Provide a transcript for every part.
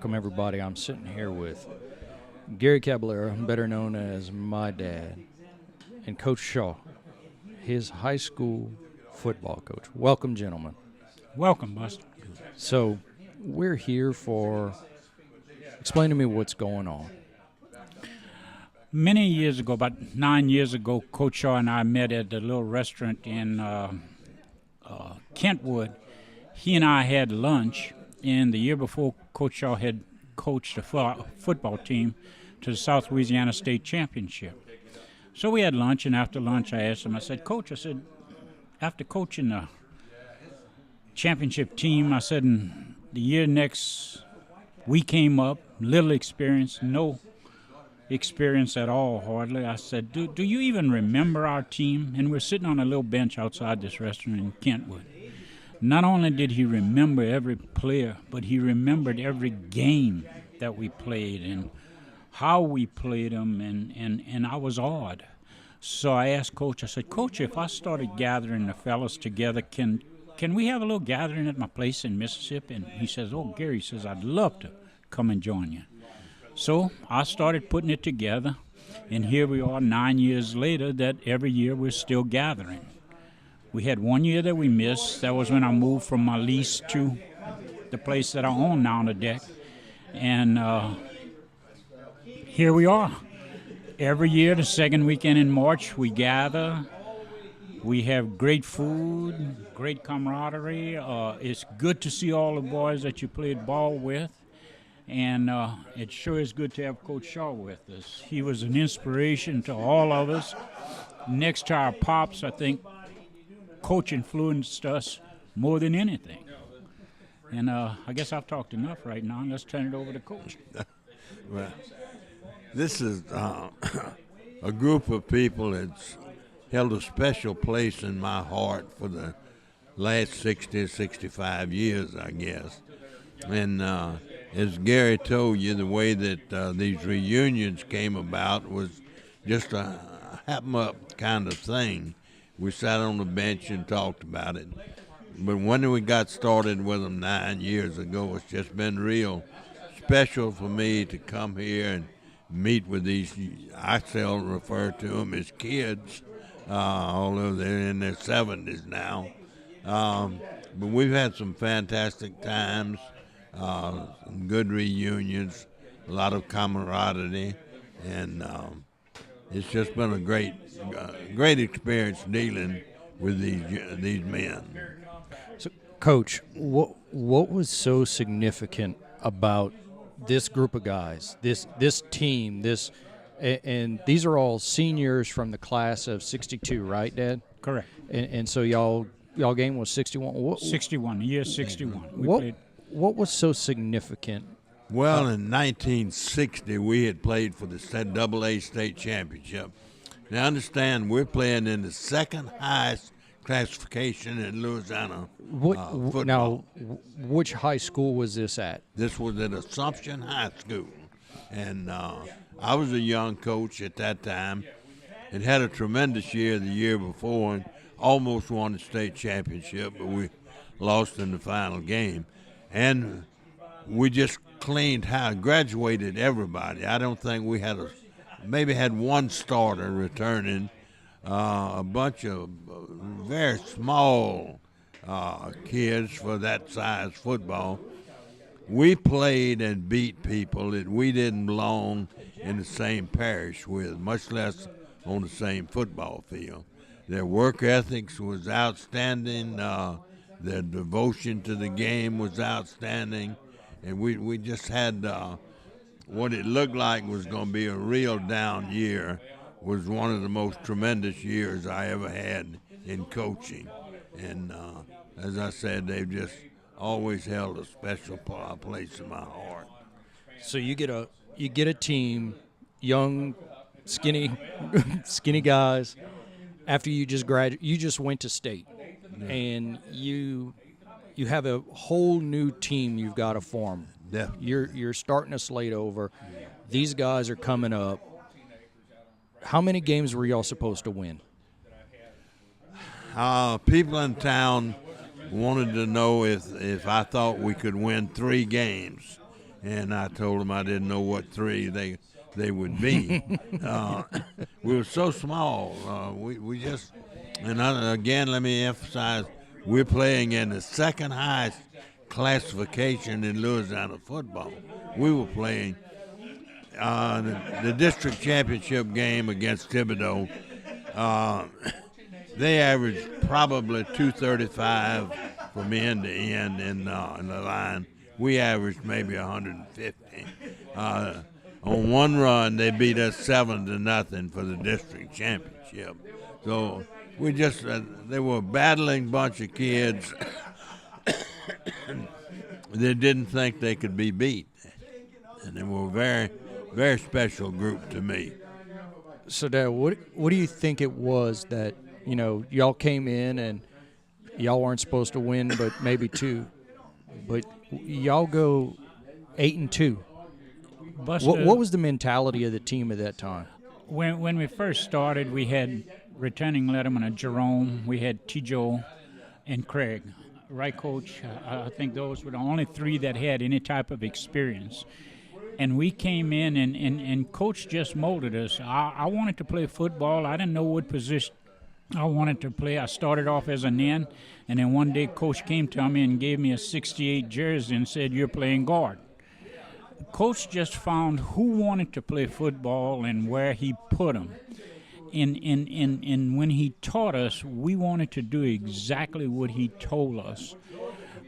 welcome everybody. I'm sitting here with Gary Caballero, better known as my dad, and Coach Shaw, his high school football coach. Welcome, gentlemen. Welcome, Buster. So we're here for, explain to me what's going on. Many years ago, about 9 years ago, Coach Shaw and I met at a little restaurant in Kentwood. He and I had lunch, and the year before, Coach Shaw had coached a football team to the South Louisiana State Championship. So we had lunch, and after lunch I asked him, I said, Coach, after coaching the championship team, I said, in the year next, we came up, little experience, no experience at all, hardly. I said, do you even remember our team? And we're sitting on a little bench outside this restaurant in Kentwood. Not only did he remember every player, but he remembered every game that we played and how we played them, and I was awed. So I asked Coach, I said, Coach, if I started gathering the fellas together, can we have a little gathering at my place in Mississippi? And he says, oh, Gary, says, I'd love to come and join you. So I started putting it together, and here we are 9 years later that every year we're still gathering. We had 1 year that we missed. That was when I moved from my lease to the place that I own now on the deck. And here we are. Every year, the second weekend in March, we gather. We have great food, great camaraderie. It's good to see all the boys that you played ball with. And it sure is good to have Coach Shaw with us. He was an inspiration to all of us. Next to our pops, I think Coach influenced us more than anything. And I guess I've talked enough right now. Let's turn it over to Coach. Well, this is a group of people that's held a special place in my heart for the last 60 or 65 years, I guess. And as Gary told you, the way that these reunions came about was just a happen-up kind of thing. We sat on the bench and talked about it. But when we got started with them 9 years ago, it's just been real special for me to come here and meet with these, I still refer to them as kids, although they're in their 70s now. But we've had some fantastic times. Some good reunions, a lot of camaraderie, and it's just been a great experience dealing with these men. So, Coach, what was so significant about this group of guys, this team, and these are all seniors from the class of '62, right, Dad? Correct. And so y'all game was 61. 61, year 61. What was so significant? Well, in 1960, we had played for the AA state championship. Now, understand, we're playing in the second highest classification in Louisiana football. Now, which high school was this at? This was at Assumption High School. And I was a young coach at that time and had a tremendous year the year before and almost won the state championship, but we lost in the final game. And we just cleaned house, graduated everybody. I don't think we had maybe had one starter returning, a bunch of very small kids for that size football. We played and beat people that we didn't belong in the same parish with, much less on the same football field. Their work ethics was outstanding. Their devotion to the game was outstanding, and we just had what it looked like was going to be a real down year. Was one of the most tremendous years I ever had in coaching, and as I said, they've just always held a special place in my heart. So you get a team, young, skinny guys. After you just went to state. Yeah. And you have a whole new team you've got to form. Yeah. You're starting to slate over. These guys are coming up. How many games were y'all supposed to win? People in town wanted to know if I thought we could win 3 games. and I told them I didn't know what three they would be. We were so small. We just, and again, let me emphasize, we're playing in the second highest classification in Louisiana football. We were playing the district championship game against Thibodeau. They averaged probably 235 from end to end in the line. We averaged maybe 150. On one run, they beat us 7-0 for the district championship. So we just they were a battling bunch of kids that didn't think they could be beat, and they were a very, very special group to me. So, Dad, what do you think it was that, y'all came in and y'all weren't supposed to win, but maybe two, but y'all go 8-2. Buster, What was the mentality of the team at that time? when we first started, we had returning letterman Jerome, we had T.J. and Craig. Right, Coach? I think those were the only three that had any type of experience. And we came in, and Coach just molded us. I wanted to play football. I didn't know what position I wanted to play. I started off as an end, and then one day Coach came to me and gave me a 68 jersey and said, "You're playing guard." Coach just found who wanted to play football and where he put them. And when he taught us, we wanted to do exactly what he told us.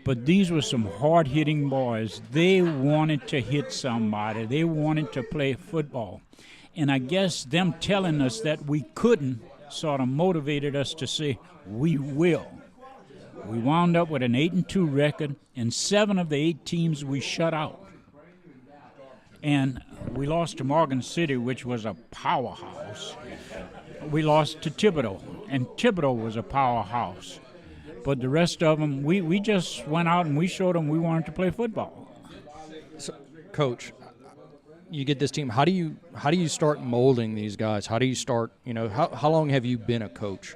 But these were some hard-hitting boys. They wanted to hit somebody. They wanted to play football. And I guess them telling us that we couldn't sort of motivated us to say, we will. We wound up with an 8-2 record, and 7 of the 8 teams we shut out. And we lost to Morgan City, which was a powerhouse. We lost to Thibodeau, and Thibodeau was a powerhouse. But the rest of them, we just went out and we showed them we wanted to play football. So, Coach, you get this team. How do you start molding these guys? How do you start? How long have you been a coach?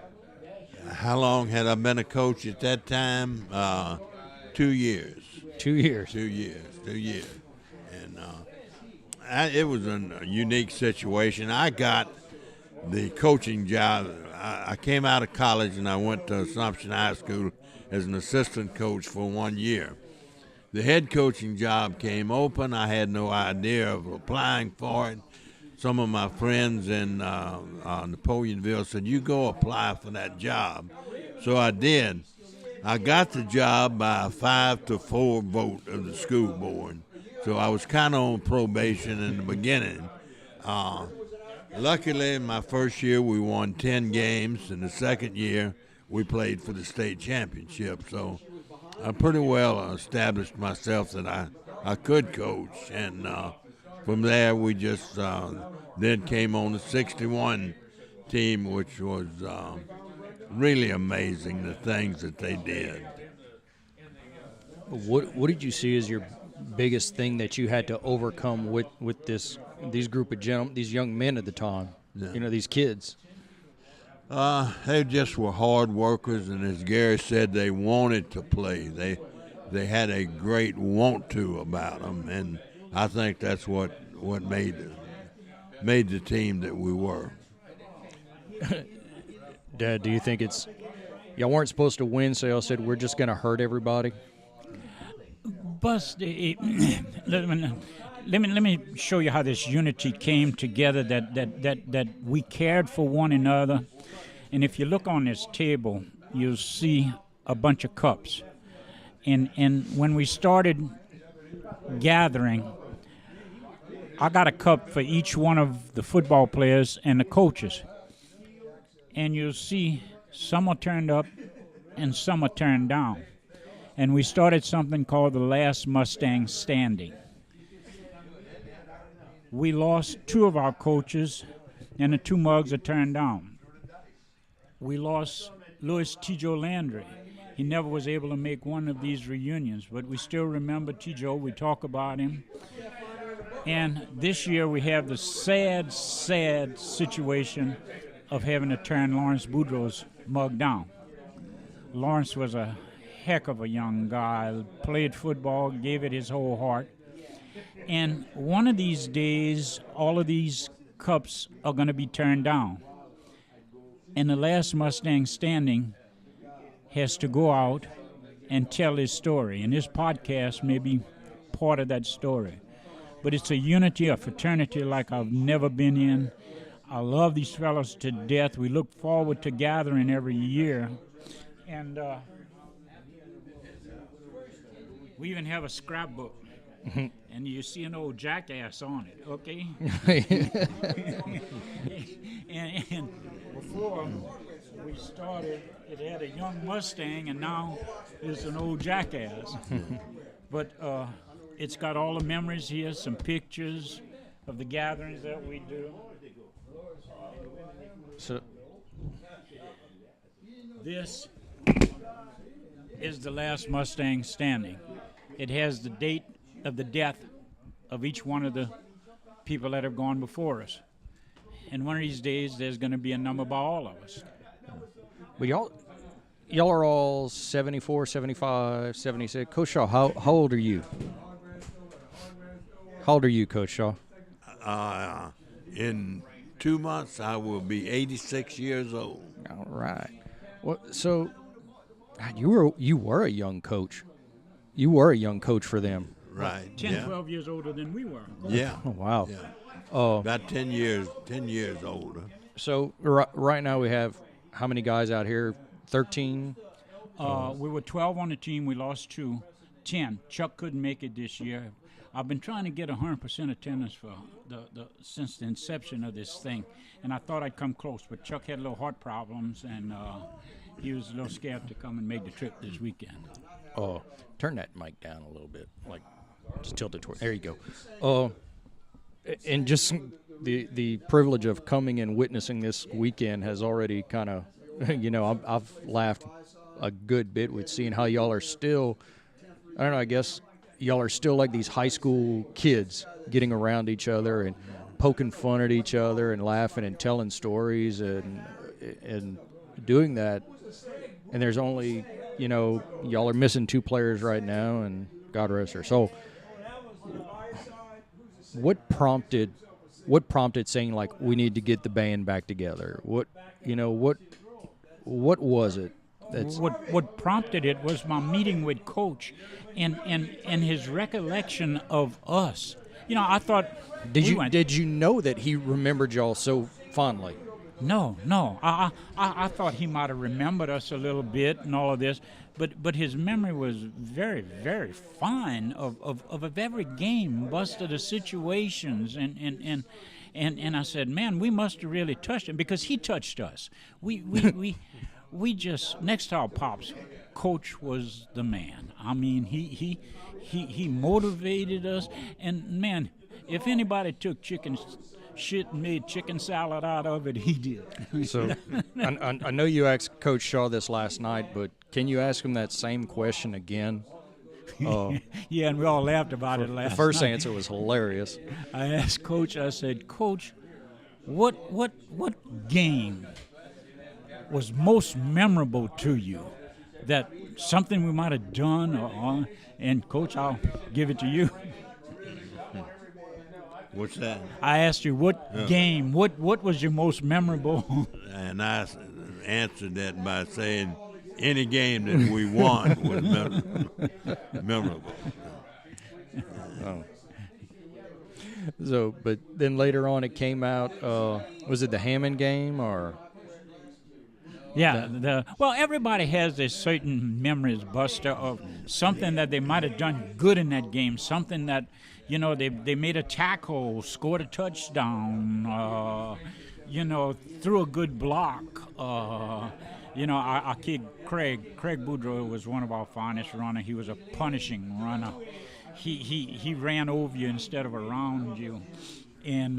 How long had I been a coach at that time? 2 years. 2 years. 2 years. 2 years. And it was a unique situation. I got the coaching job. I came out of college and I went to Assumption High School as an assistant coach for 1 year. The head coaching job came open. I had no idea of applying for it. Some of my friends in Napoleonville said, "You go apply for that job." So I did. I got the job by a 5-4 vote of the school board. So I was kind of on probation in the beginning. Luckily, in my first year, we won 10 games. In the second year, we played for the state championship. So I pretty well established myself that I could coach. And from there, we just then came on the 61 team, which was really amazing, the things that they did. What did you see as your biggest thing that you had to overcome with these group of these young men at the time? Yeah. These kids. They just were hard workers, and as Gary said, they wanted to play. They had a great want to about them, and I think that's what made the team that we were. Dad, do you think y'all weren't supposed to win, so y'all said we're just going to hurt everybody? Bus, let me show you how this unity came together, that we cared for one another. And if you look on this table, you'll see a bunch of cups. And when we started gathering, I got a cup for each one of the football players and the coaches. And you'll see some are turned up and some are turned down. And we started something called the Last Mustang Standing. We lost 2 of our coaches, and the 2 mugs are turned down. We lost Louis T.J. Landry. He never was able to make one of these reunions, but we still remember T.J. We talk about him. And this year we have the sad, sad situation of having to turn Lawrence Boudreaux's mug down. Lawrence was a heck of a young guy, played football, gave it his whole heart. And one of these days, all of these cups are going to be turned down. And the last Mustang standing has to go out and tell his story. And this podcast may be part of that story. But it's a unity, a fraternity like I've never been in. I love these fellows to death. We look forward to gathering every year. And we even have a scrapbook. And you see an old jackass on it, okay? and before we started, it had a young Mustang, and now it's an old jackass. But it's got all the memories here, some pictures of the gatherings that we do. So this is the last Mustang standing. It has the date of the death of each one of the people that have gone before us. And one of these days, there's going to be a number by all of us. but y'all are all 74, 75, 76. Coach Shaw, how old are you? How old are you, Coach Shaw? In 2 months, I will be 86 years old. All right. Well, so God, you were a young coach. You were a young coach for them. Right. 10, 12 years older than we were. Yeah. Oh, wow. Yeah. Oh, About 10 years older. so right now we have how many guys out here? 13. We were 12 on the team. We lost 2. 10. Chuck couldn't make it this year. I've been trying to get 100% attendance for since the inception of this thing, and I thought I'd come close, but Chuck had a little heart problems, and he was a little scared to come and make the trip this weekend. Oh, turn that mic down a little bit, like just tilt it toward. There you go. And just the privilege of coming and witnessing this weekend has already kind of, I've laughed a good bit with seeing how y'all are still. I don't know. I guess y'all are still like these high school kids getting around each other and poking fun at each other and laughing and telling stories and doing that. And there's only, y'all are missing 2 players right now, and God rest their soul. What prompted saying, like, we need to get the band back together? What was it? What prompted it was my meeting with Coach and his recollection of us. I thought. Did you know that he remembered y'all so fondly? No. I thought he might have remembered us a little bit and all of this, but his memory was very, very fine of every game, busted of situations, and I said, man, we must have really touched him because he touched us. We just, next to our pops, Coach was the man. I mean, he motivated us, and man, if anybody took chicken shit and made chicken salad out of it, he did. So I know you asked Coach Shaw this last night, but can you ask him that same question again? Yeah, and we all laughed about it last night. The first answer was hilarious. I asked Coach, I said, Coach, what game was most memorable to you? That something we might have done, and Coach, I'll give it to you. What's that? I asked you what game, what was your most memorable? And I answered that by saying any game that we won was memorable. Oh. So, but then later on it came out, was it the Hammond game or? Yeah, well, everybody has a certain memories, Buster, of something that they might have done good in that game, something that, they made a tackle, scored a touchdown, threw a good block. Our kid Craig Boudreaux was one of our finest runners. He was a punishing runner. He ran over you instead of around you. And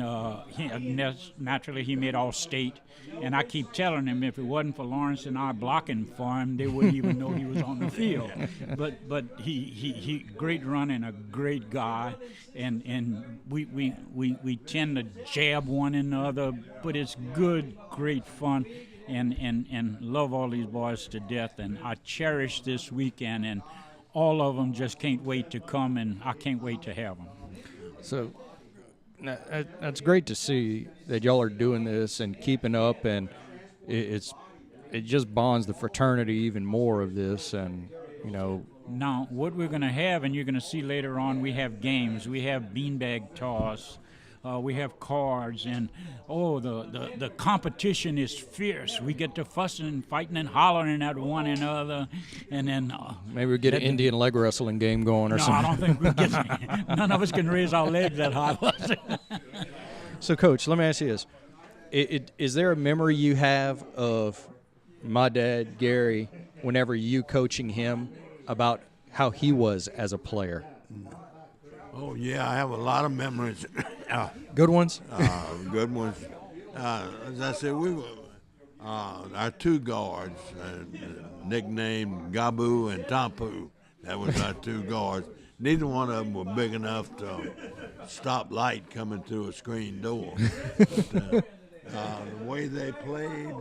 naturally, he made All-State. And I keep telling him if it wasn't for Lawrence and I blocking for him, they wouldn't even know he was on the field. But he great running, a great guy, and we tend to jab one another, but it's good, great fun, and love all these boys to death. And I cherish this weekend, and all of them just can't wait to come, and I can't wait to have them. So that's great to see that y'all are doing this and keeping up, and it just bonds the fraternity even more of this, and Now, what we're going to have, and you're going to see later on, we have games. We have beanbag toss. We have cards, and the competition is fierce. We get to fussing and fighting and hollering at one another, and then maybe we get an Indian leg wrestling game going or no, something. I don't think we get. None of us can raise our legs that high. So, Coach, let me ask you this: is there a memory you have of my dad, Gary, whenever you coaching him, about how he was as a player? Oh, yeah, I have a lot of memories. Good ones? Good ones. As I said, we were our two guards, nicknamed Gabu and Tampu. That was our two guards. Neither one of them were big enough to stop light coming through a screen door. But, the way they played,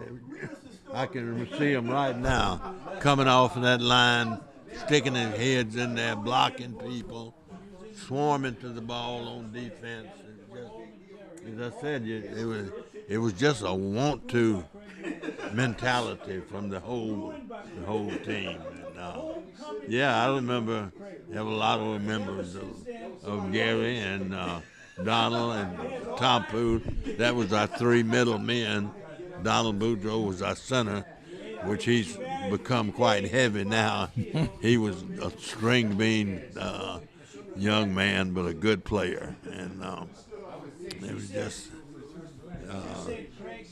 I can see them right now coming off of that line, sticking their heads in there, blocking people, swarming to the ball on defense. As I said, it was just a want-to mentality from the whole team. And, yeah, I remember. Have a lot of members of Gary and Donald and Tom Poot. That was our three middle men. Donald Boudreaux was our center, which he's become quite heavy now. He was a string bean young man, but a good player. And it was just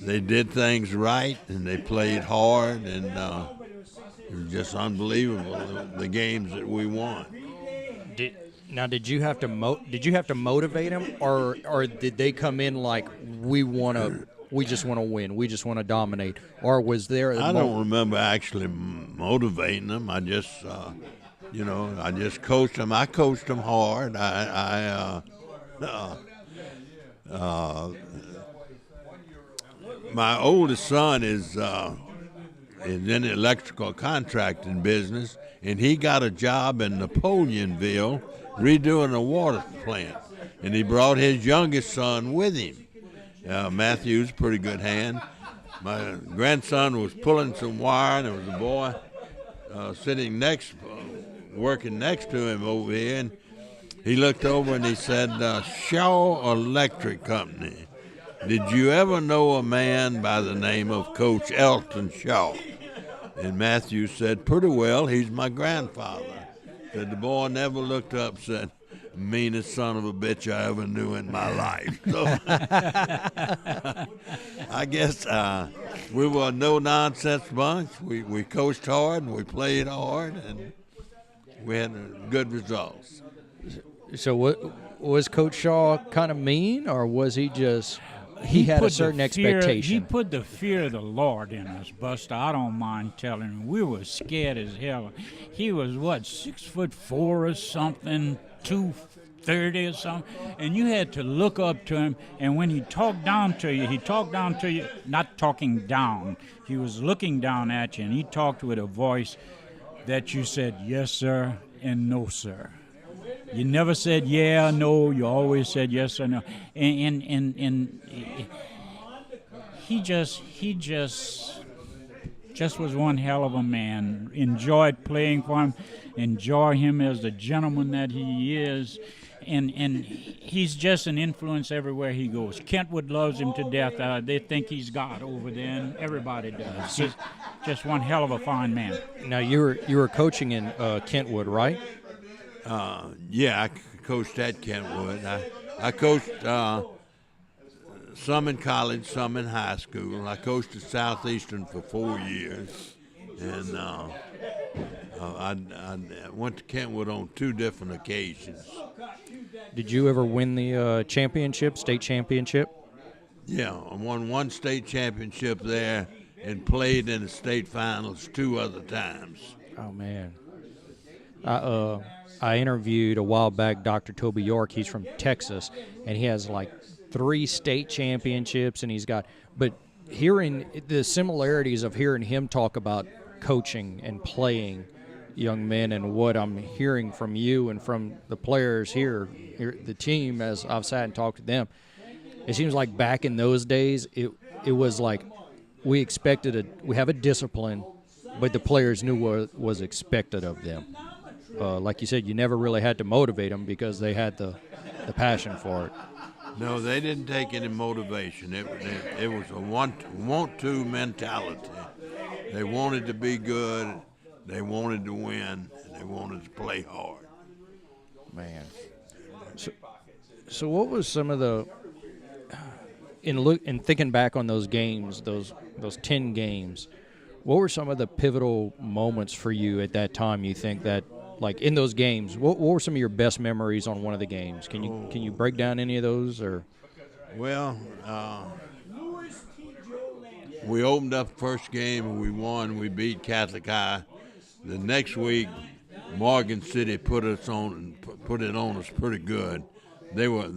they did things right, and they played hard, and it was just unbelievable, the games that we won. Did you have to motivate them, or did they come in like we just want to win, we just want to dominate, or was there? I don't remember actually motivating them. I just I just coached them. I coached them hard. My oldest son is in the electrical contracting business, and he got a job in Napoleonville redoing a water plant, and he brought his youngest son with him. Matthew's a pretty good hand. My grandson was pulling some wire, and there was a boy working next to him over here, and he looked over and he said, Shaw Electric Company. Did you ever know a man by the name of Coach Elton Shaw? And Matthew said, pretty well, he's my grandfather. Said the boy never looked up, said, meanest son of a bitch I ever knew in my life. So I guess we were a no-nonsense bunch. We coached hard and we played hard, and we had good results. So was Coach Shaw kind of mean, or was he just he had a certain expectation? He put the fear of the Lord in us, Buster. I don't mind telling him. We were scared as hell. He was, 6'4" or something, 230 or something, and you had to look up to him, and when he talked down to you, not talking down. He was looking down at you, and he talked with a voice that you said, yes, sir, and no, sir. You never said yeah, no. You always said yes or no. And he just was one hell of a man. Enjoyed playing for him. Enjoy him as the gentleman that he is. And he's just an influence everywhere he goes. Kentwood loves him to death. They think he's God over there, and everybody does. He's just one hell of a fine man. Now you were coaching in Kentwood, right? Yeah, I coached at Kentwood. I coached some in college, some in high school. I coached at Southeastern for 4 years, and I went to Kentwood on 2 different occasions. Did you ever win the state championship? Yeah, I won 1 state championship there and played in the state finals 2 other times. Oh, man. I interviewed a while back Dr. Toby York. He's from Texas, and he has 3 state championships, and but hearing the similarities of hearing him talk about coaching and playing, young men, and what I'm hearing from you and from the players here, the team, as I've sat and talked to them, it seems like back in those days, it was like we have a discipline, but the players knew what was expected of them. Like you said, you never really had to motivate them because they had the passion for it. No, they didn't take any motivation. It was a want-to mentality. They wanted to be good, they wanted to win, and they wanted to play hard. Man. So what was some of the in thinking back on those games, those 10 games, what were some of the pivotal moments for you at that time? You think that, like, in those games, what were some of your best memories on one of the games? Can you break down any of those? Or Well, we opened up first game and we won. We beat Catholic High. The next week, Morgan City put it on us pretty good. They were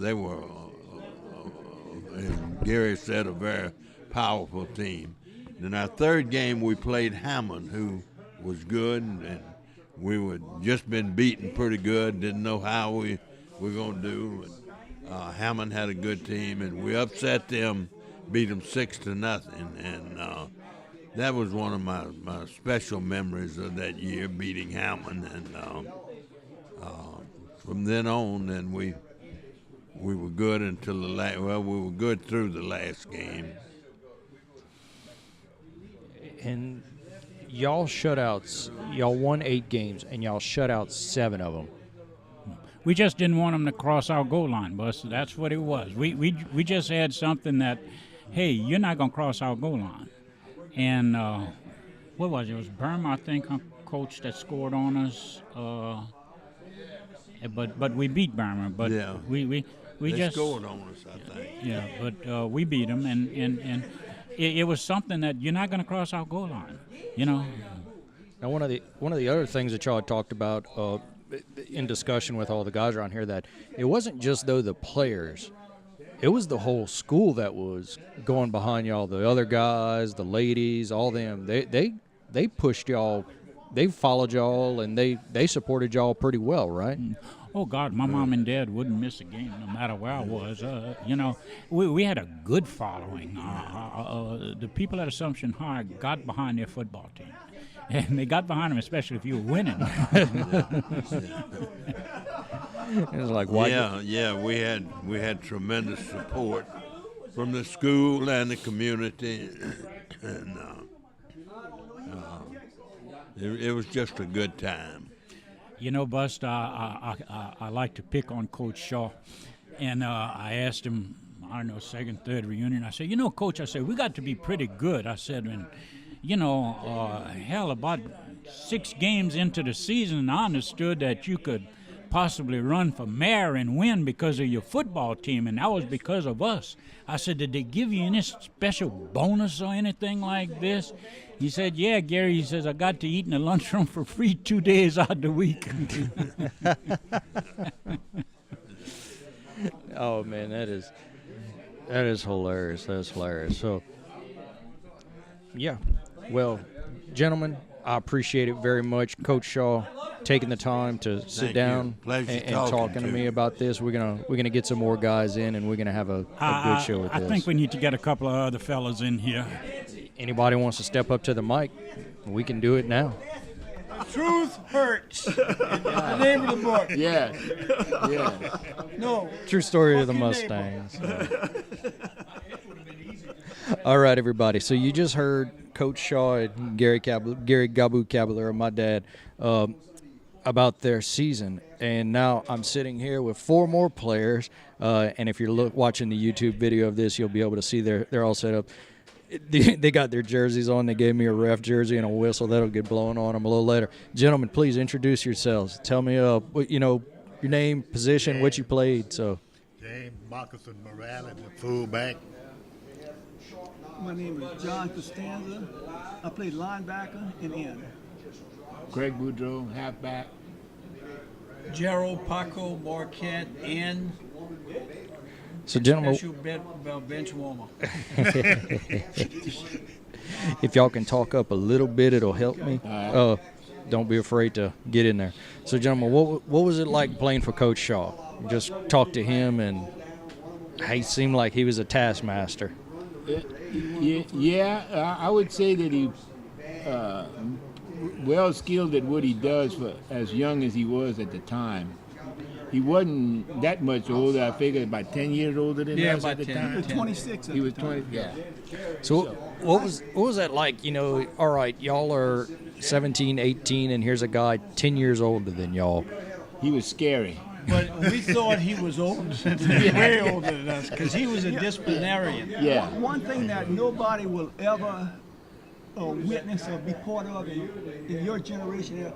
and Gary said, a very powerful team. In our third game, we played Hammond, who was good, and we were just been beaten pretty good. Didn't know how we were going to do. Hammond had a good team, and we upset them, beat them 6-0, and that was one of my special memories of that year, beating Hammond. And from then on, then we were good until we were good through the last game. and y'all shutouts, y'all won 8 games, and y'all shut out 7 of them. We just didn't want them to cross our goal line, Bus. That's what it was. We just had something that, hey, you're not going to cross our goal line. And what was it? It was Burma, I think, coach, that scored on us. But we beat Burma. But yeah. we They just scored on us, I think. Yeah, but we beat them, and it was something that you're not going to cross our goal line, you know. Now, one of the other things that y'all had talked about in discussion with all the guys around here, that it wasn't just the players, it was the whole school that was going behind y'all. The other guys, the ladies, all them, they pushed y'all, they followed y'all, and they supported y'all pretty well, right? Oh, God, my mom and dad wouldn't miss a game no matter where I was. You know, we had a good following. The people at Assumption High got behind their football team. And they got behind them, especially if you were winning. It was like, why? Yeah, we had tremendous support from the school and the community, and it was just a good time. You know, Bust, I like to pick on Coach Shaw, and I asked him, I don't know, second, third reunion. I said, you know, Coach, I said, we got to be pretty good. I said, and you know, hell, about 6 games into the season, I understood that you could possibly run for mayor and win because of your football team, and that was because of us. I said, did they give you any special bonus or anything like this? He said, yeah, Gary. He says, I got to eat in the lunchroom for free 2 days out of the week. Oh, man, that is hilarious. That's hilarious. So, yeah. Well, gentlemen, I appreciate it very much. Coach Shaw taking the time to sit down and talking to me about this. We're gonna get some more guys in, and we're gonna have a good show with this. I think we need to get a couple of other fellas in here. Anybody wants to step up to the mic, we can do it now. Truth hurts. The name of the book. Yes. No. True story of the Mustangs. All right, everybody. So you just heard Coach Shaw and Gary Gabu Caballero, my dad, about their season. And now I'm sitting here with 4 more players. And if you're watching the YouTube video of this, you'll be able to see they're all set up. They got their jerseys on. They gave me a ref jersey and a whistle. That'll get blown on them a little later. Gentlemen, please introduce yourselves. Tell me, your name, position, what you played. So, James Moccasin Morales, the fullback. My name is John Costanza. I played linebacker and end. Craig Boudreau, halfback. Gerald Paco Marquette end. So, gentlemen, Special bench warmer. if y'all can talk up a little bit, it'll help me. don't be afraid to get in there. So, gentlemen, what was it like playing for Coach Shaw? Just talk to him, and he seemed like he was a taskmaster. Yeah, I would say that he well skilled at what he does for as young as he was at the time. He wasn't that much older. I figured about 10 years older than us at the time. He was 26 at He was the time. 20. Yeah. So what was that like? You know, all right, y'all are 17, 18, and here's a guy 10 years older than y'all. He was scary. But we thought he was older, way older than us, because he was a disciplinarian. Yeah. One thing that nobody will ever witness or be part of in your generation,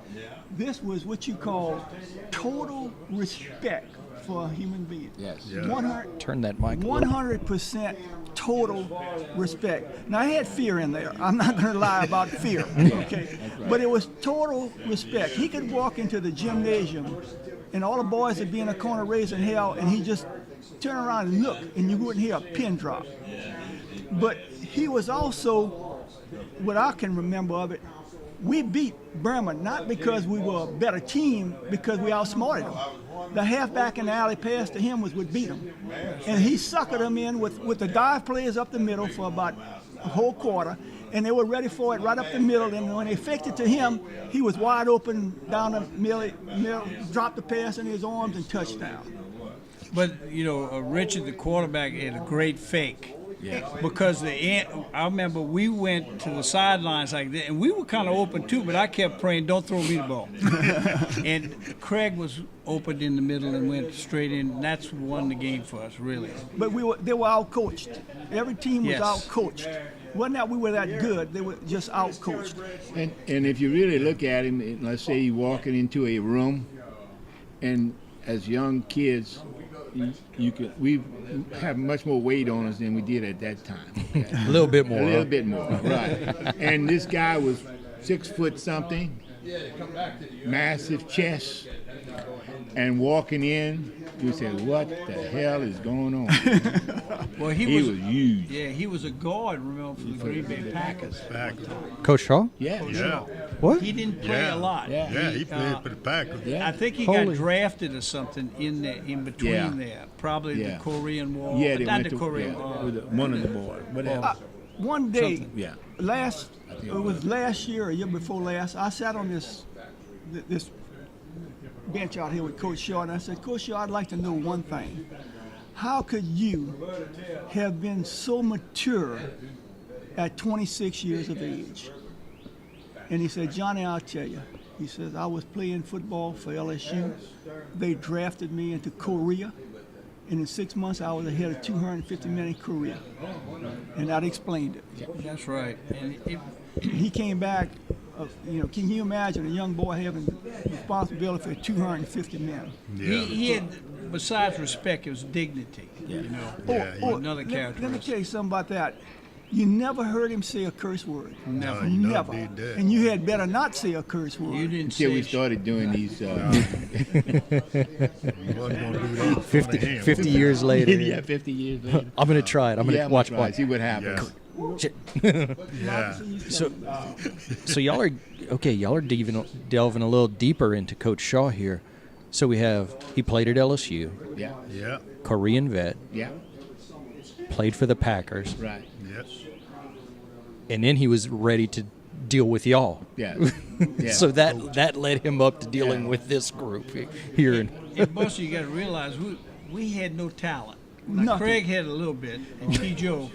this was what you call total respect for a human being. Yes. 100, Turn that mic a little. 100% total respect. Now, I had fear in there. I'm not going to lie about fear, okay? But it was total respect. He could walk into the gymnasium, and all the boys would be in a corner raising hell, and he just turn around and look, and you wouldn't hear a pin drop. But he was also, what I can remember of it, we beat Burma not because we were a better team, because we outsmarted them. The halfback in the alley pass to him was what beat him. And he suckered them in with the dive players up the middle for about a whole quarter, and they were ready for it right up the middle. And when they faked it to him, he was wide open down the middle, dropped the pass in his arms, and touchdown. But, you know, Richard, the quarterback, had a great fake. Yeah. Because I remember we went to the sidelines like that, and we were kind of open too, but I kept praying, don't throw me the ball. And Craig was open in the middle and went straight in, and that's what won the game for us, really. But they were out-coached. Every team was Yes. out-coached. Wasn't that we were that good, they were just out-coached. And if you really look at him, let's say you're walking into a room, and as young kids, we have much more weight on us than we did at that time. Okay? A little bit more. A little huh? bit more, right. And this guy was 6 foot something, massive chest, and walking in, we said, what the hell is going on? Well, He was huge. Yeah, he was a guard, remember, for the Green Bay Packers. Coach Shaw? Yeah. What? He didn't play a lot. Yeah. Yeah, he played for the Packers. Yeah. I think he Holy- got drafted or something in between Yeah. there. Probably Yeah. the Korean War. Yeah, but they not went the to Korean War. one of the boys. Whatever. One day, Something. Yeah. it was last year or year before last, I sat on this bench out here with Coach Shaw, and I said, Coach Shaw, I'd like to know one thing. How could you have been so mature at 26 years of age? And he said, Johnny, I'll tell you. He says, I was playing football for LSU. They drafted me into Korea. And in 6 months, I was ahead of 250 men in Korea. And that explained it. That's right. And He came back, can you imagine a young boy having responsibility for 250 men? he had, besides respect, it was dignity. You know, another Let me characteristic. tell you something about that. You never heard him say a curse word. Never. he never Never. did that. And you had better not say a curse word. You didn't Until we say started doing these. He wasn't going to do that in front of him. 50 years later. yeah, 50 years later. I'm going to try it. I'm going to Yeah, watch right. what. See what happens. Yeah. So y'all are delving a little deeper into Coach Shaw here. So he played at LSU, Yeah. Yeah. Korean vet, Yeah. played for the Packers, Right. Yes. and then he was ready to deal with y'all. Yeah. Yeah. So that led him up to dealing with this group here. And Buster, you got to realize we had no talent. Now, Nothing. Craig had a little bit, and T. Joe,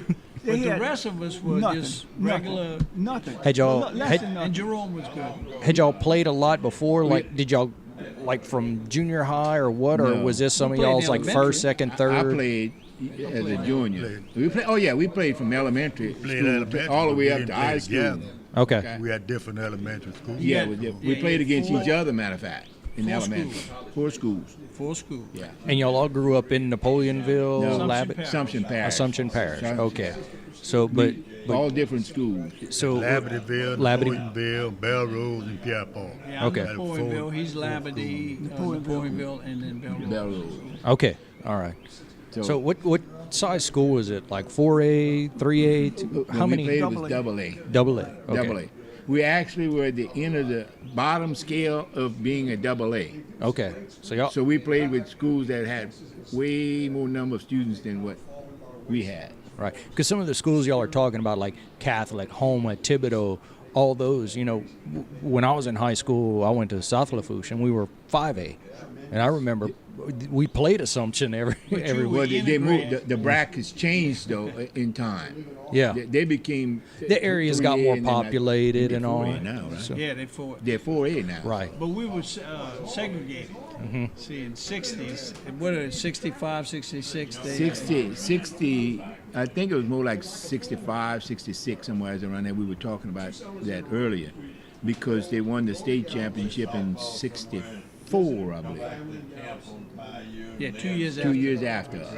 They but the had rest of us were nothing, just regular. Nothing. Had y'all- Less had- than And nothing. Jerome was good. Had y'all played a lot before? Like, did y'all like from junior high or what? Or No. was this some We of played y'all's like elementary. first, second, I third? played as a junior. We played from elementary Played school elementary, all the way but up we to didn't high play school. together. Okay. We had different elementary schools. Yeah, Yeah. we Yeah, played against four- each other, matter of fact, in four elementary. schools. 4 schools. Full school. Yeah. And y'all all grew up in Napoleonville, No. Assumption, Assumption Parish. Parish. Okay. So, but all different schools. so Labadeville, Labadie- Napoleonville, Belrose, and Pierre Paul. Yeah, Okay. Napoleonville. He's Labadie, Napoleonville, and then Belrose. Belrose. Okay. All right. So what size school was it? Like 4A, 3A? How When many? we played, it Double was A. double A. Double A. Okay. Double A. We actually were at the end of the bottom scale of being a double A. Okay. So y'all. So we played with schools that had way more number of students than what we had. Right. Because some of the schools y'all are talking about, like Catholic, Homa, Thibodeau, all those, when I was in high school, I went to South Lafourche, and we were 5A. And I remember we played Assumption every Well, week. they moved. The brackets changed, though, in time. Yeah. They became... The areas got 3A more and then populated and all. 4A now, right? So- Yeah, they for They're 4A now. Right. But we were segregated. See, in 60s, what are it, 65, 66? 60, I think it was more like 65, 66, somewhere around there. We were talking about that earlier because they won the state championship in 64, I believe. Yeah, 2 years 2 after. years after us.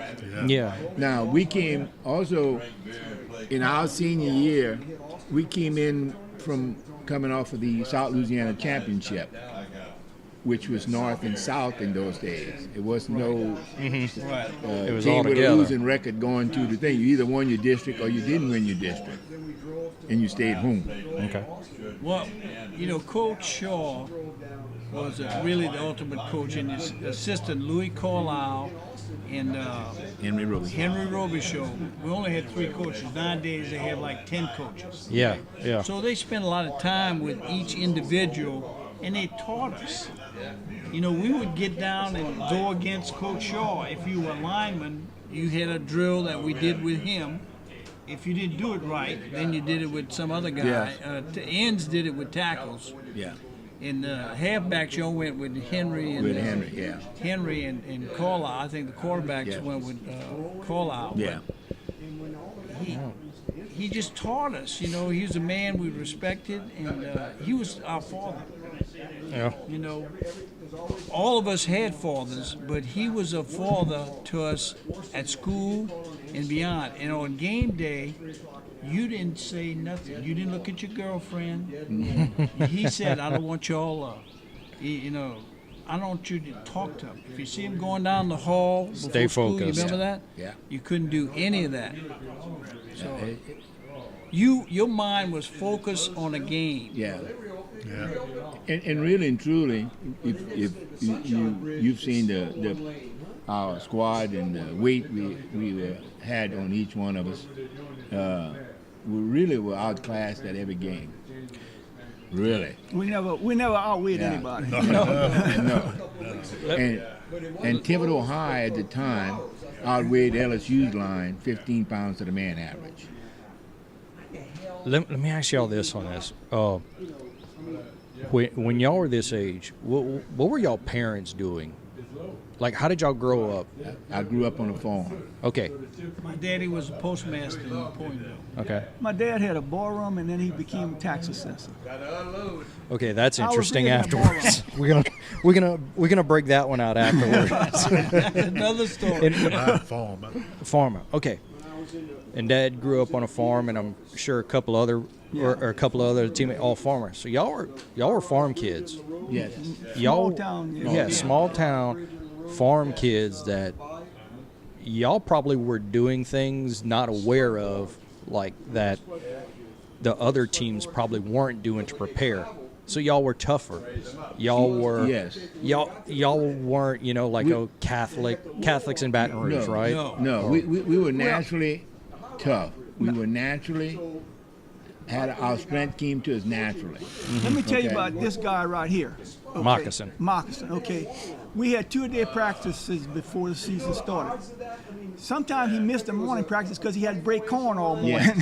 Yeah. Now, we came also in our senior year, we came in from coming off of the South Louisiana Championship, which was North and South in those days. It wasn't no It was team all with a together. losing record going to the thing. You either won your district or you didn't win your district, and you stayed home. Okay. Well, Coach Shaw was really the ultimate coach, and his assistant, Louis Carlisle, and Henry Rose. Henry Robichaud. We only had 3 coaches. Nowadays, they have like 10 coaches. Yeah. Yeah. So they spent a lot of time with each individual, and they taught us. We would get down and go against Coach Shaw. If you were a lineman, you had a drill that we did with him. If you didn't do it right, then you did it with some other guy. Yes. Ends did it with tackles. Yeah. And halfbacks, you all went with Henry and With Henry, yeah. Henry and Carlisle. I think the quarterbacks Yeah. went with Carlisle. Yeah. He just taught us. He was a man we respected, and he was our father. Yeah. All of us had fathers, but he was a father to us at school and beyond. And on game day, you didn't say nothing. You didn't look at your girlfriend. He said, I don't want y'all, I don't want you to talk to him. If you see him going down the hall before Stay school, focused. you remember that? Yeah. You couldn't do any of that. So your mind was focused on a game. Yeah. And really and truly, if you've seen our squad and the weight we had on each one of us, we really were outclassed at every game. Really. We never outweighed Yeah. anybody. No. And Thibodeau High at the time outweighed LSU's line 15 pounds to the man average. Let me ask y'all this on this. When y'all were this age, what were y'all parents doing? Like, how did y'all grow up? I grew up on a farm. Okay. My daddy was a postmaster in Napoleonville. Okay. My dad had a ballroom, and then he became a tax assessor. Okay, that's I was interesting. reading that Afterwards, we're gonna break that one out afterwards. Another story. Farmer. Okay. And Dad grew up on a farm, and I'm sure a couple other or a couple of other teammates, all farmers. So y'all were farm kids. Yes. Y'all, Small town, yeah, small town farm kids that y'all probably were doing things not aware of, like that the other teams probably weren't doing to prepare. So y'all were tougher. Y'all were Yes. Y'all weren't Catholics in Baton Rouge, No, right? No, we were naturally tough. We were naturally had our strength came to us naturally. Let me tell you Okay. about this guy right here. Okay. Moccasin, okay. We had 2-day practices before the season started. Sometimes he missed the morning practice because he had to break corn all morning.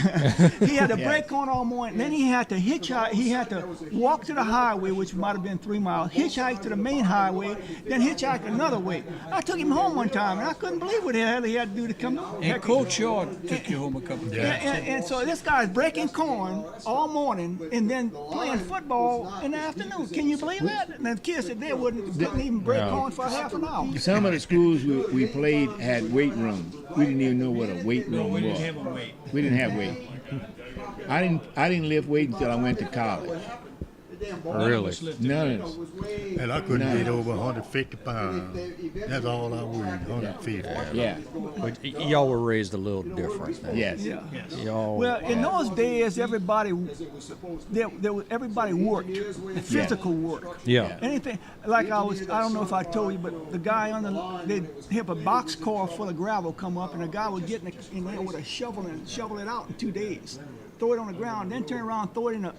He had to break corn all morning. Then he had to hitchhike. He had to walk to the highway, which might have been 3 miles, hitchhike to the main highway, then hitchhike another way. I took him home one time, and I couldn't believe what the hell he had to do to come home. And Coach Shaw took you home a couple of times. And so this guy's breaking corn all morning and then playing football in the afternoon. Can you believe that? And the kids said they couldn't even break corn for half an hour. Some of the schools we played had weight rooms. We didn't even know what a weight room We was. didn't have a weight. We didn't have weight. I didn't lift weight until I went to college. Really? None of us. And I couldn't get over 150 pounds. That's all I weighed, 150. Yeah. But y'all were raised a little different. Then. Yes. Yeah. Y'all. Well, in those days, everybody worked, physical work. Yeah. Anything like I don't know if I told you, but the guy they'd have a box car full of gravel come up, and a guy would get in there with a shovel and shovel it out in 2 days. Throw it on the ground, then turn around, throw it in a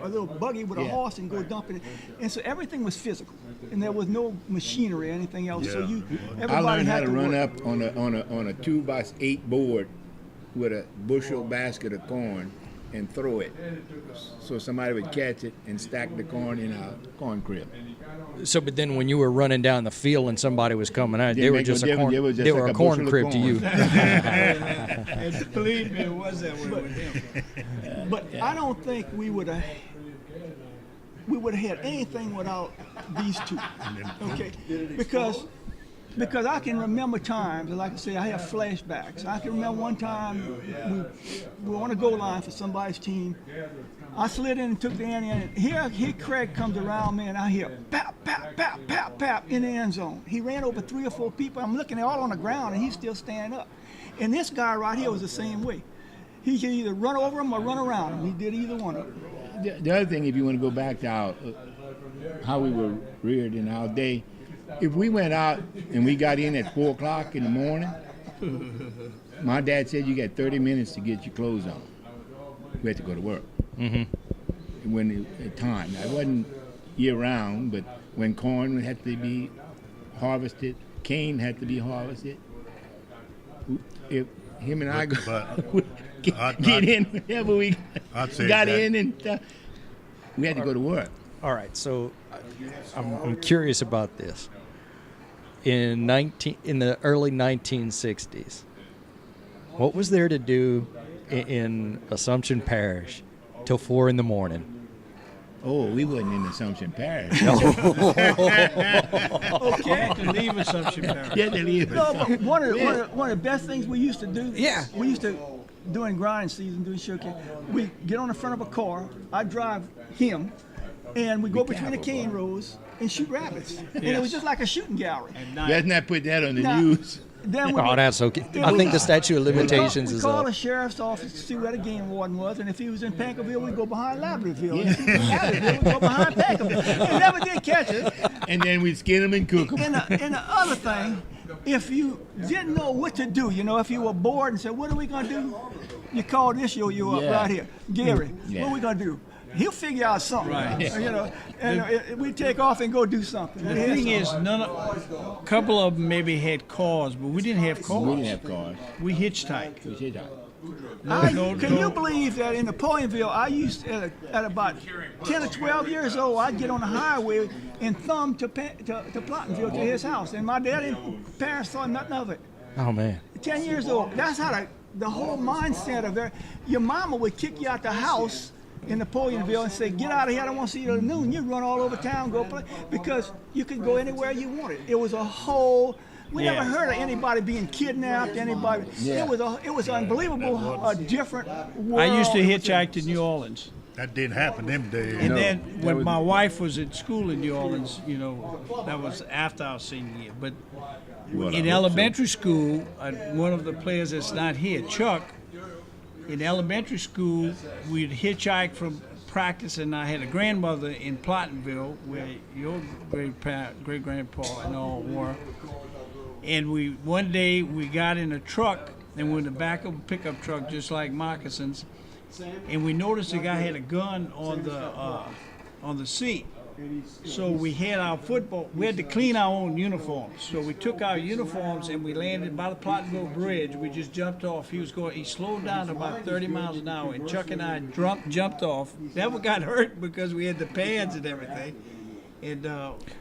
little buggy with a horse and go dump it. And so everything was physical, and there was no machinery or anything else. So everybody I learned how had to run work. up on a 2x8 board with a bushel basket of corn and throw it, so somebody would catch it and stack the corn in a corn crib. So, but then when you were running down the field and somebody was coming out, they were just a corn. They were a corn crib to you. And believe me, it was that way with him. But I don't think we would have had anything without these two. Okay, because I can remember times, and like I say, I have flashbacks. I can remember one time we were on a goal line for somebody's team. I slid in and took the end in, and here Craig comes around me, and I hear pap, pap, pap, pap, pap in the end zone. He ran over 3 or 4 people. I'm looking, they're all on the ground, and he's still standing up. And this guy right here was the same way. He could either run over him or run around him. He did either one of them. The other thing, if you want to go back to how we were reared in our day, if we went out and we got in at 4 o'clock in the morning, my dad said you got 30 minutes to get your clothes on. We had to go to work. Mm-hmm. When at time, it wasn't year round, but when corn had to be harvested, cane had to be harvested. If him and I get in whenever we got in, and we had to go to work. All right, so I'm curious about this. In the early 1960s, what was there to do in Assumption Parish till 4 in the morning? Oh, we wasn't in Assumption Parish. Okay, to leave Assumption Parish. Yeah, to leave. No, but one of the best things we used to do. Yeah. We used to, during grinding season, doing sugarcane, we get on the front of a car. I drive him, and we go between the cane rows and shoot rabbits. And it was just like a shooting gallery. Let's not put that on the Now, news. Then we Oh, that's okay. I think the statute of limitations we is call up. the sheriff's office to see where the game warden was, and if he was in Pankerville, we'd go behind Labradorville. And if he was in Labradorville, we'd go behind Pankerville. He never did catch it. And then we'd skin them and cook them. And the other thing, if you didn't know what to do, if you were bored and said, what are we going to do? You call this yo up right here. Gary, what are we going to do? He'll figure out something, Right. And we take off and go do something. The thing is, a couple of them maybe had cars, but we didn't have cars. We didn't have cars. We hitchhiked. We did that. Can you believe that in Napoleonville, I used at about 10 or 12 years old, I'd get on the highway and thumb to Plottonville to his house, and my dad and parents thought nothing of it. Oh man. 10 years old. That's how the whole mindset of it. Your mama would kick you out the house in Napoleonville and say, get out of here, I don't want to see you till noon. You'd run all over town, go play, because you could go anywhere you wanted. It was a whole, we never heard of anybody being kidnapped, anybody. Yeah. It was unbelievable, a different world. I used to hitchhike to New Orleans. That didn't happen them days. And then when my wife was at school in New Orleans, that was after our senior year. But in elementary school, one of the players that's not here, Chuck, in elementary school, we'd hitchhike from practice, and I had a grandmother in Plottonville, where your great-grandpa and all were. And one day we got in a truck, and we're in the back of a pickup truck, just like moccasins, and we noticed the guy had a gun on the seat. So we had our football. We had to clean our own uniforms. So we took our uniforms and we landed by the Plottonville Bridge. We just jumped off. He slowed down to about 30 miles an hour, and Chuck and I jumped off. Never got hurt because we had the pads and everything. And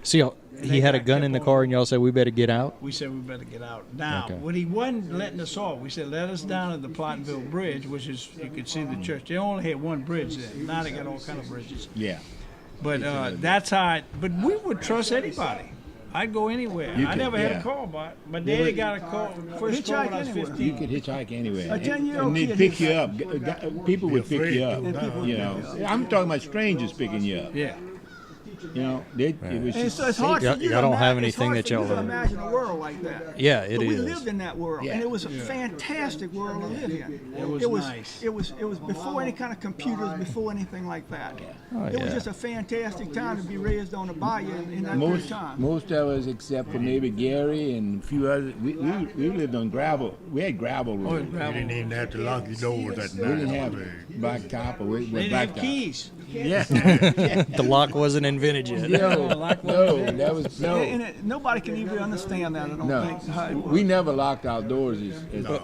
See, he had a gun in the car, and y'all said we better get out. we said we better get out. Now, when he wasn't letting us off, we said let us down at the Plottonville Bridge, which is, you could see the church. They only had one bridge there. Now they got all kind of bridges. Yeah. But that's how. But we would trust anybody. I'd go anywhere. You I could, never had yeah. a car, but my daddy got a car. First car when I was Hitchhike anywhere. 15. You could hitchhike anywhere. A 10-year-old and they'd kid pick you hitchhike. up. People would Be pick you afraid up. to. You know, I'm talking about strangers picking you up. Yeah. You know, it was And just so it's hard for Y'all- you to y'all don't have imagine- it's anything hard that for you y'all to don't- imagine a world like that. Yeah, it but we is. lived in that world, Yeah. and it was a fantastic world to live in. It was nice. It was before any kind of computers, before anything like that. Oh, It was yeah. just a fantastic time to be raised on the bayou in that good time. most of us, except for maybe Gary and a few others, we lived on gravel. We had gravel roads. You didn't even have to lock your doors at We night. didn't have blacktop or They didn't have blacktop. keys. Yeah. The lock wasn't invented yet. no, that was no. Nobody can even understand that, I don't No, think. how it was. we never locked our doors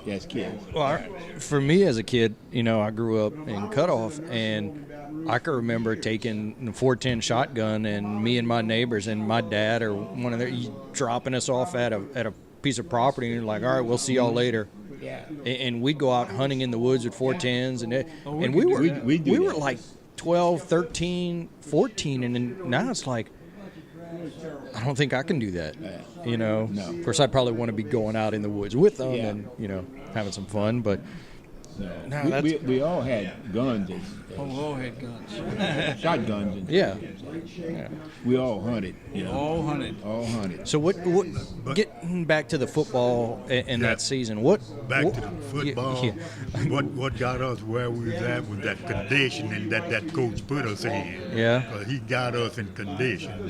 as kids. Well, for me as a kid, I grew up in Cutoff, and I can remember taking the 410 shotgun and me and my neighbors and my dad or one of their dropping us off at a piece of property, and like, all right, we'll see y'all later. Yeah. And we'd go out hunting in the woods with 410s, and we do were that. like 12, 13, 14, and then now it's like, I don't think I can do that. No. Of course, I probably want to be going out in the woods with them Yeah. and having some fun, but no, we, that's, we all had guns Oh, we all had guns. shotguns. And yeah. we all hunted. All hunted. All hunted. So what getting back to the football and Yeah. that season, what Back what- to the football. yeah. What got us where we was at was that conditioning that coach put us in. Yeah. 'Cause he got us in condition.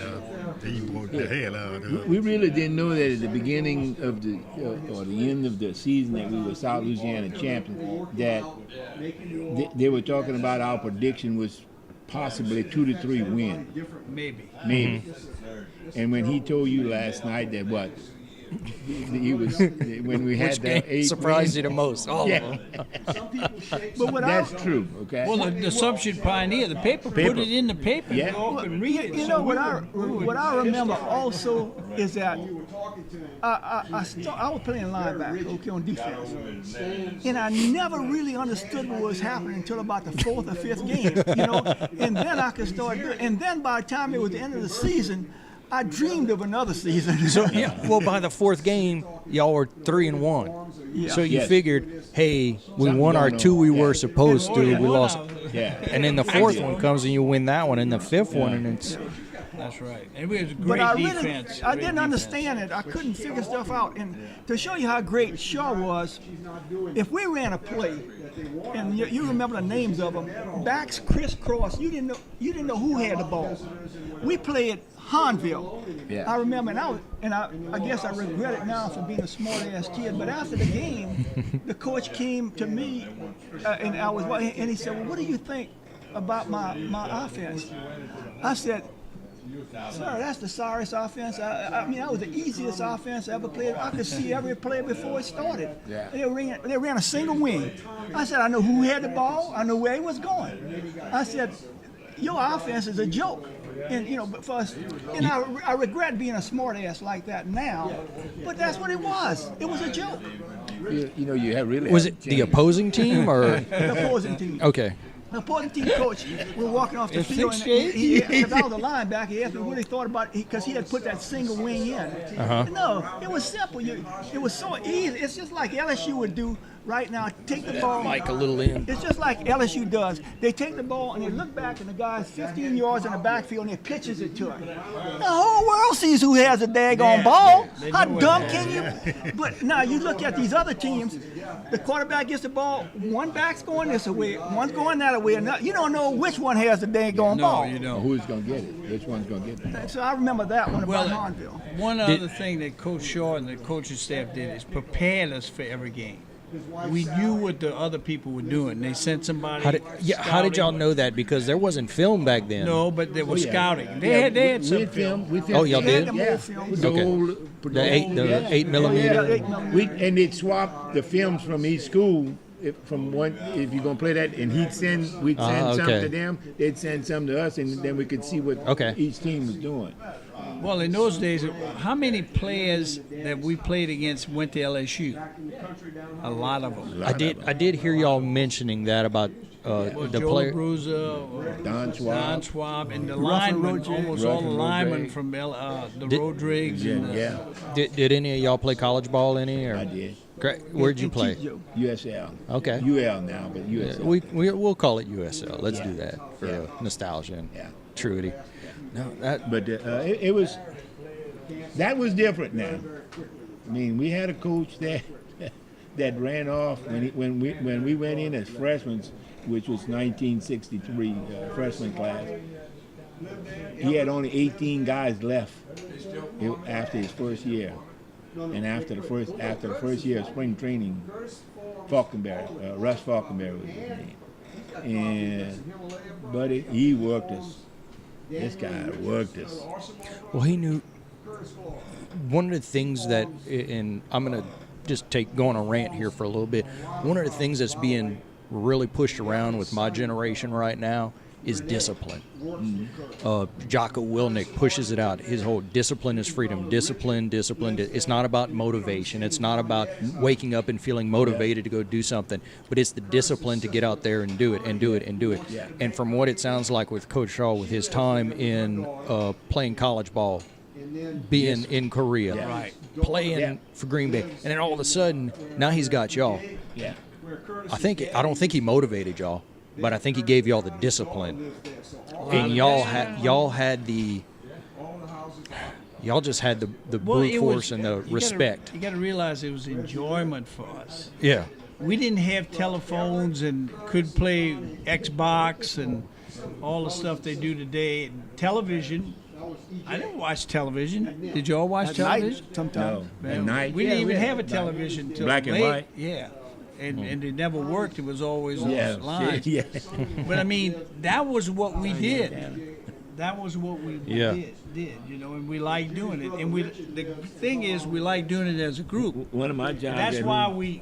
He worked the hell out of us. We really didn't know that at the beginning of the or the end of the season that we were South Louisiana champions. That they were talking about our prediction was possibly 2 to 3 wins, Maybe. maybe. And when he told you last night that what he was when we had Which the game 8 surprised wins, you the most? All Yeah. of them. But what That's I, true. Okay. Well, the Assumption Pioneer, the paper put Paper. it in the paper. Yeah. Go up and read it. you So know we what I remember also is that I was playing linebacker, okay, on defense, and I never really understood what was happening until about the 4th or 5th game, and then I could start doing. And then by the time it was the end of the season, I dreamed of another season. So yeah, well, by the 4th game, y'all were 3-1. Yeah. So you Yes. figured, hey, we Something won our going 2 on. we Yeah. were supposed to. We lost, Yeah. and then the 4th one comes and you win that one, and the 5th one, and it's That's right. And it was But great I defense. I great didn't defense. understand it. I couldn't figure stuff out. And to show you how great Shaw was, if we ran a play, and you remember the names of them, backs crisscross. You didn't know who had the ball. We played Hanville. Yeah. I remember, and I guess I regret it now for being a smart ass kid. But after the game, the coach came to me, and he said, "Well, what do you think about my offense?" I said, "Sir, that's the sorriest offense. I mean, that was the easiest offense I ever played. I could see every play before it started. Yeah. They ran a single wing." I said, "I know who had the ball. I know where he was going." I said, "Your offense is a joke." And but for us, and I regret being a smart ass like that now, but that's what it was. It was a joke. You have really was had it to the change. opposing team or The opposing team. okay? The opposing team coach, we were walking off the It's field, 6 and feet? because I was a linebacker, he asked me what he thought about it, because he had put that single wing in. No, it was simple. It was so easy. It's just like LSU would do right now. Take the ball. Mike a little in. It's just like LSU does. They take the ball and they look back, and the guy's 15 yards in the backfield, and he pitches it to him. The whole world sees who has a daggone ball. They How know what dumb it can you? But now you look at these other teams. The quarterback gets the ball. One back's going this way, one's going that way. And you don't know which one has the daggone ball. No, you don't. Who's gonna get it? Which one's gonna get it? So I remember that one about Well, Harnville. one other thing that Coach Shaw and the coaching staff did is prepared us for every game. We knew what the other people were doing. They sent somebody. How did y'all scouting. know that? Because there wasn't film back then. No, but they were yeah. scouting. They had we some had film. We Oh, y'all They had did? them Yeah. old films. The Okay. old- The 8 Oh, millimeter. yeah. And they'd swap the films from each school. If you're gonna play that, and we'd send some okay. to them, they'd send some to us, and then we could see what Okay. each team was doing. Well, in those days, how many players that we played against went to LSU? A lot of them. I did hear y'all mentioning that about the Joe player. Bruiser, Don Schwab. Don Schwab, and the linemen, almost all the Ruffin linemen Rodriguez. from the Did- Rodriguez. And Yeah, Did any of y'all play college ball any? Or? I did. Great. Where'd you And play? T-Joe. USL. Okay. UL now, but USL. We'll call it USL. Let's do that for Yeah. nostalgia and Yeah. truity. No, that But it was that was different now. I mean, we had a coach that ran off when we went in as freshmen, which was 1963 freshman class. He had only 18 guys left after his first year, and after the first year of spring training, Russ Falkenberry was his name, but he worked us. This guy worked us. well, he knew one of the things that, and I'm gonna just go on a rant here for a little bit. One of the things that's being really pushed around with my generation right now is discipline. Jocko Willink pushes it out. His whole discipline is freedom. Discipline. It's not about motivation. It's not about waking up and feeling motivated to go do something, but it's the discipline to get out there and do it and do it and do it. And from what it sounds like with Coach Shaw, with his time in playing college ball, being in Korea, Right. playing for Green Bay, and then all of a sudden now he's got y'all. Yeah. I don't think he motivated y'all, but I think he gave y'all the discipline, and y'all just had the brute it force was- and the respect. You got to realize it was enjoyment for us. Yeah, We didn't have telephones and could play Xbox and all the stuff they do today. Television. I didn't watch television. Did you all watch At television? night, sometimes. No. At night. We didn't even we had have a television till Black and late. white? Yeah. And it never worked. It was always Yeah. those lines. Yeah. But I mean, that was what we did. That was what we Yeah. did, and we liked doing it. And the thing is, we like doing it as a group. One of my jobs. That's why we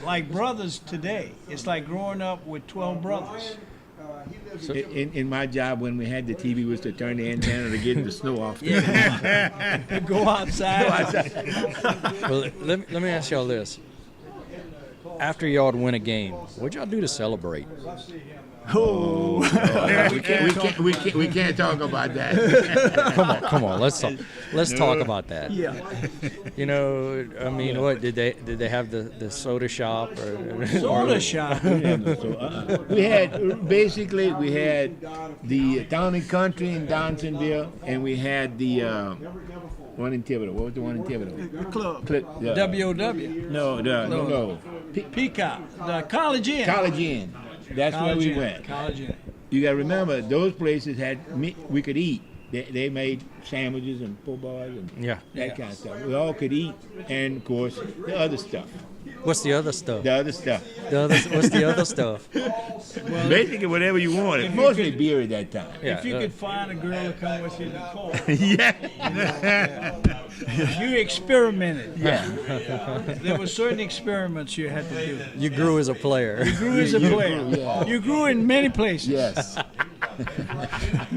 like brothers today. It's like growing up with 12 brothers. in my job when we had the TV was to turn the antenna to get the snow off. Go outside. well, let me ask y'all this: after y'all would win a game, what'd y'all do to celebrate? we can't talk about that. Come on, let's talk about that. Yeah. You know, I mean, what did they have the soda shop or Soda shop. We had the Town and Country in Johnsonville, and we had the one in Thibodeau. What was the one in Thibodeau? The club. WOW. No. Peacock. The College Inn. College Inn. That's where we went. College Inn. You got to remember, those places had meat we could eat. They made sandwiches and po' boys and Yeah. that kind of stuff. We all could eat, and of course the other stuff. What's the other stuff? What's What's the other stuff? basically whatever you wanted. Mostly beer at that time. Yeah. If you could find a girl to come with you to call, Yeah. you experimented. Yeah. There were certain experiments you had to do. You grew as a player. You grew as a player. yeah. You grew in many places. Yes.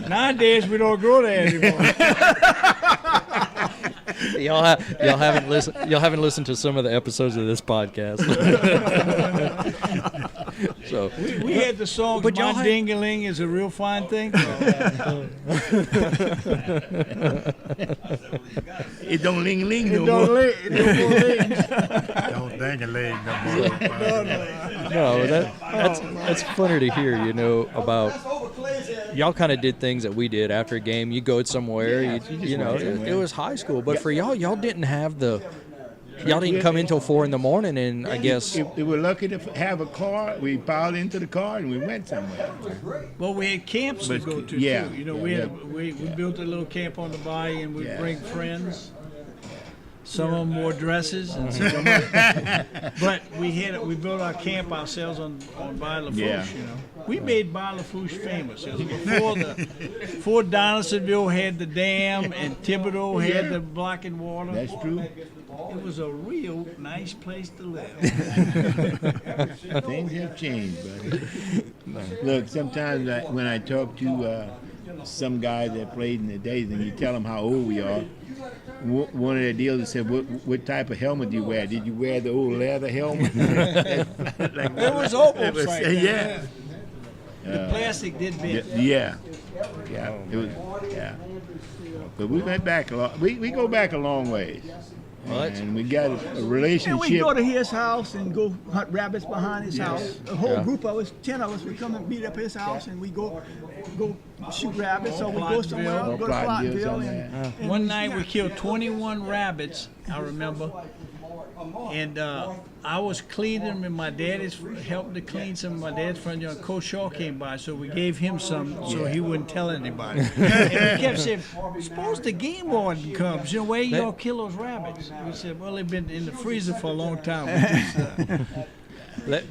Nowadays we don't go there anymore. Y'all haven't listened to some of the episodes of this podcast. So We had the song But y'all "My had- Ding-a-Ling is a Real Fine Thing." It don't ling It no don't more. ling- it don't go ling. Don't dang a leg no more. no, that's funny to hear. You know about y'all kind of did things that we did after a game. You go somewhere, it was high school, but for y'all didn't have y'all didn't come in till 4 a.m. and I guess If we were lucky to have a car, we piled into the car and we went somewhere. Well, we had camps to But, go to yeah, too. You know, yeah, we built a little camp on the bayou, and we'd Yeah. bring friends. Some of them wore dresses, and some but we built our camp ourselves on Bayou Lafourche. Yeah. You know, we made Bayou Lafourche famous. It was before Donaldsonville had the dam and Thibodeau had the blocking water. That's true. It was a real nice place to live. Things have changed, buddy. Look, sometimes when I talk to some guys that played in the days and you tell them how old we are, one of the dealers said, what type of helmet do you wear? Did you wear the old leather helmet? It was almost right there. Yeah. The plastic did bend. Yeah. It was, yeah. But we went back a lot. We go back a long ways. And we got a relationship. And we go to his house and go hunt rabbits behind his house. A whole group of us, 10 of us, would come and meet up his house, and we go shoot rabbits, or we go somewhere else, go to Plottville. And One night we killed 21 rabbits, I remember. And I was cleaning them, and my daddy's helped to clean some of my dad's friends. Coach Shaw came by, so we gave him some so he wouldn't tell anybody. And we kept saying, suppose the game warden comes, where y'all kill those rabbits? And we said, well, they've been in the freezer for a long time. Let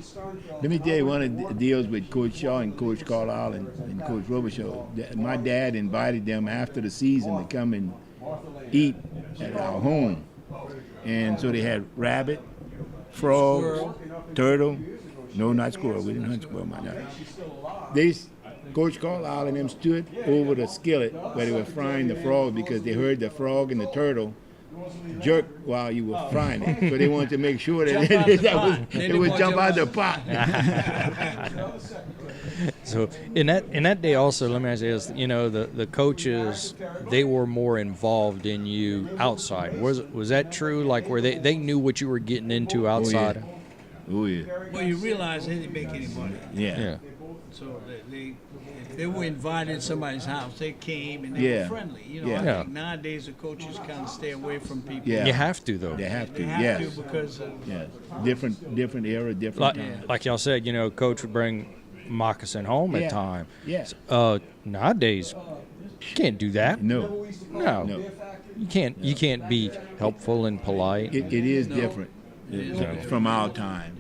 me tell you one of the deals with Coach Shaw and Coach Carlisle and Coach Robichaud. My dad invited them after the season to come and eat at our home. And so they had rabbit, frog, turtle. No, not squirrel. We didn't hunt squirrel, my dad. Coach Carlisle and them stood over the skillet where they were frying the frog because they heard the frog and the turtle jerk while you were frying it. So they wanted to make sure that it would jump out the pot. So in that day also, let me ask you this, the coaches, they were more involved in you outside. Was that true? Like where they knew what you were getting into outside? Oh yeah. Well, you realize they didn't make any money. Yeah. So if they were invited to somebody's house, they came and they were friendly. I think nowadays the coaches kind of stay away from people. Yeah. You have to, though. They have to. They have to because of different era, different time. Like y'all said, Coach would bring moccasin home at time. Yes. Nowadays, you can't do that. No. You can't be helpful and polite. It is different from our time.